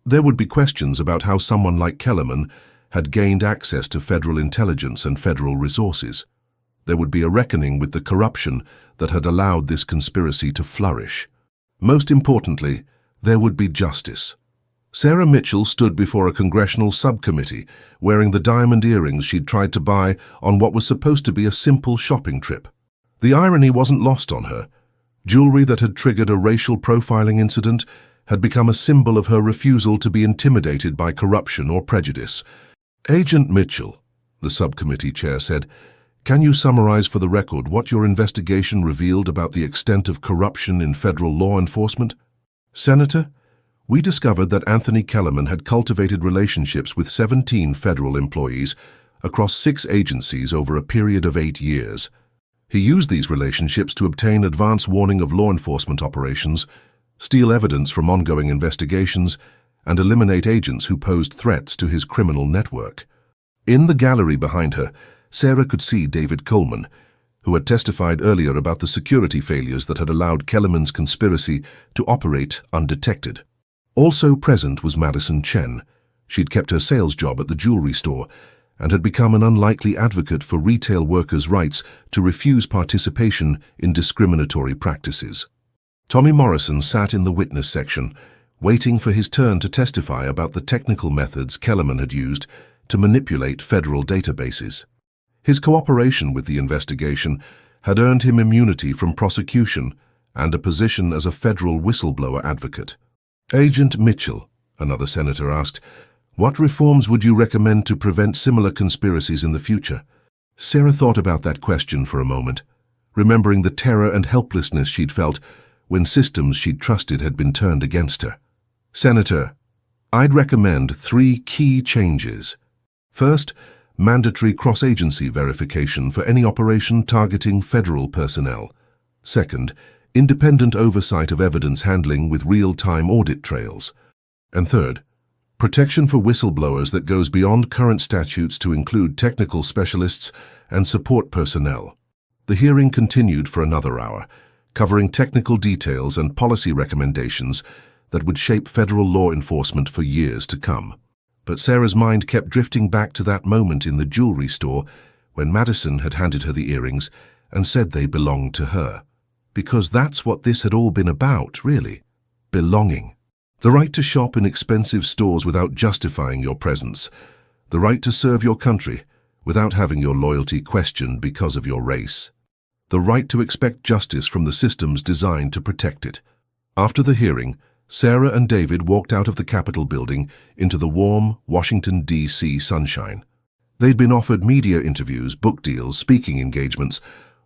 There would be questions about how someone like Kellerman had gained access to federal intelligence and federal resources. There would be a reckoning with the corruption that had allowed this conspiracy to flourish. Most importantly, there would be justice. Sarah Mitchell stood before a congressional subcommittee wearing the diamond earrings she'd tried to buy on what was supposed to be a simple shopping trip. The irony wasn't lost on her. Jewelry that had triggered a racial profiling incident had become a symbol of her refusal to be intimidated by corruption or prejudice. Agent Mitchell, the subcommittee chair said, can you summarize for the record what your investigation revealed about the extent of corruption in federal law enforcement? Senator, we discovered that Anthony Kellerman had cultivated relationships with 17 federal employees across 6 agencies over a period of 8 years. He used these relationships to obtain advance warning of law enforcement operations, steal evidence from ongoing investigations, and eliminate agents who posed threats to his criminal network. In the gallery behind her, Sarah could see David Coleman, who had testified earlier about the security failures that had allowed Kellerman's conspiracy to operate undetected. Also present was Madison Chen. She'd kept her sales job at the jewelry store and had become an unlikely advocate for retail workers' rights to refuse participation in discriminatory practices. Tommy Morrison sat in the witness section, waiting for his turn to testify about the technical methods Kellerman had used to manipulate federal databases. His cooperation with the investigation had earned him immunity from prosecution and a position as a federal whistleblower advocate. Agent Mitchell, another senator asked, "What reforms would you recommend to prevent similar conspiracies in the future?" Sarah thought about that question for a moment, remembering the terror and helplessness she'd felt when systems she'd trusted had been turned against her. "Senator, I'd recommend 3 key changes. First, mandatory cross-agency verification for any operation targeting federal personnel. Second, independent oversight of evidence handling with real-time audit trails. And third, protection for whistleblowers that goes beyond current statutes to include technical specialists and support personnel." The hearing continued for another hour, covering technical details and policy recommendations that would shape federal law enforcement for years to come. But Sarah's mind kept drifting back to that moment in the jewelry store when Madison had handed her the earrings and said they belonged to her. Because that's what this had all been about, really. Belonging. The right to shop in expensive stores without justifying your presence. The right to serve your country without having your loyalty questioned because of your race. The right to expect justice from the systems designed to protect it. After the hearing, Sarah and David walked out of the Capitol building into the warm Washington, D.C. sunshine. They'd been offered media interviews, book deals, speaking engagements,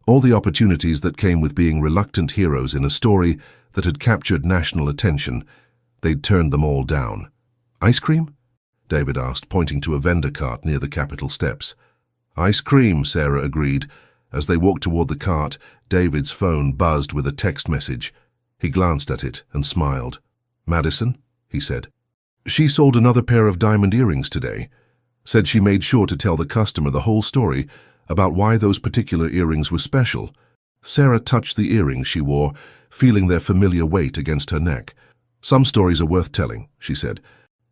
all the opportunities that came with being reluctant heroes in a story that had captured national attention. They'd turned them all down. "Ice cream?" David asked, pointing to a vendor cart near the Capitol steps. "Ice cream," Sarah agreed. As they walked toward the cart, David's phone buzzed with a text message. He glanced at it and smiled. "Madison?" he said. "She sold another pair of diamond earrings today. Said she made sure to tell the customer the whole story about why those particular earrings were special." Sarah touched the earrings she wore, feeling their familiar weight against her neck. "Some stories are worth telling," she said.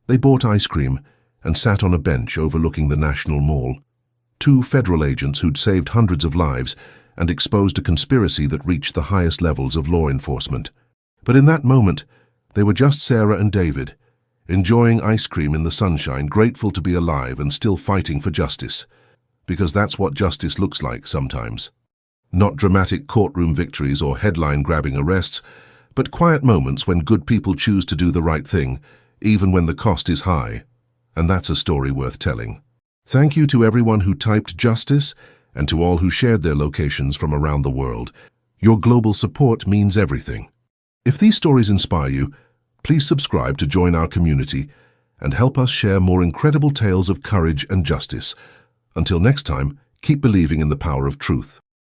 They bought ice cream and sat on a bench overlooking the National Mall. 2 federal agents who'd saved hundreds of lives and exposed a conspiracy that reached the highest levels of law enforcement. But in that moment, they were just Sarah and David, enjoying ice cream in the sunshine, grateful to be alive and still fighting for justice. Because that's what justice looks like sometimes. Not dramatic courtroom victories or headline-grabbing arrests, but quiet moments when good people choose to do the right thing, even when the cost is high. And that's a story worth telling. Thank you to everyone who typed justice and to all who shared their locations from around the world. Your global support means everything. If these stories inspire you, please subscribe to join our community and help us share more incredible tales of courage and justice. Until next time, keep believing in the power of truth.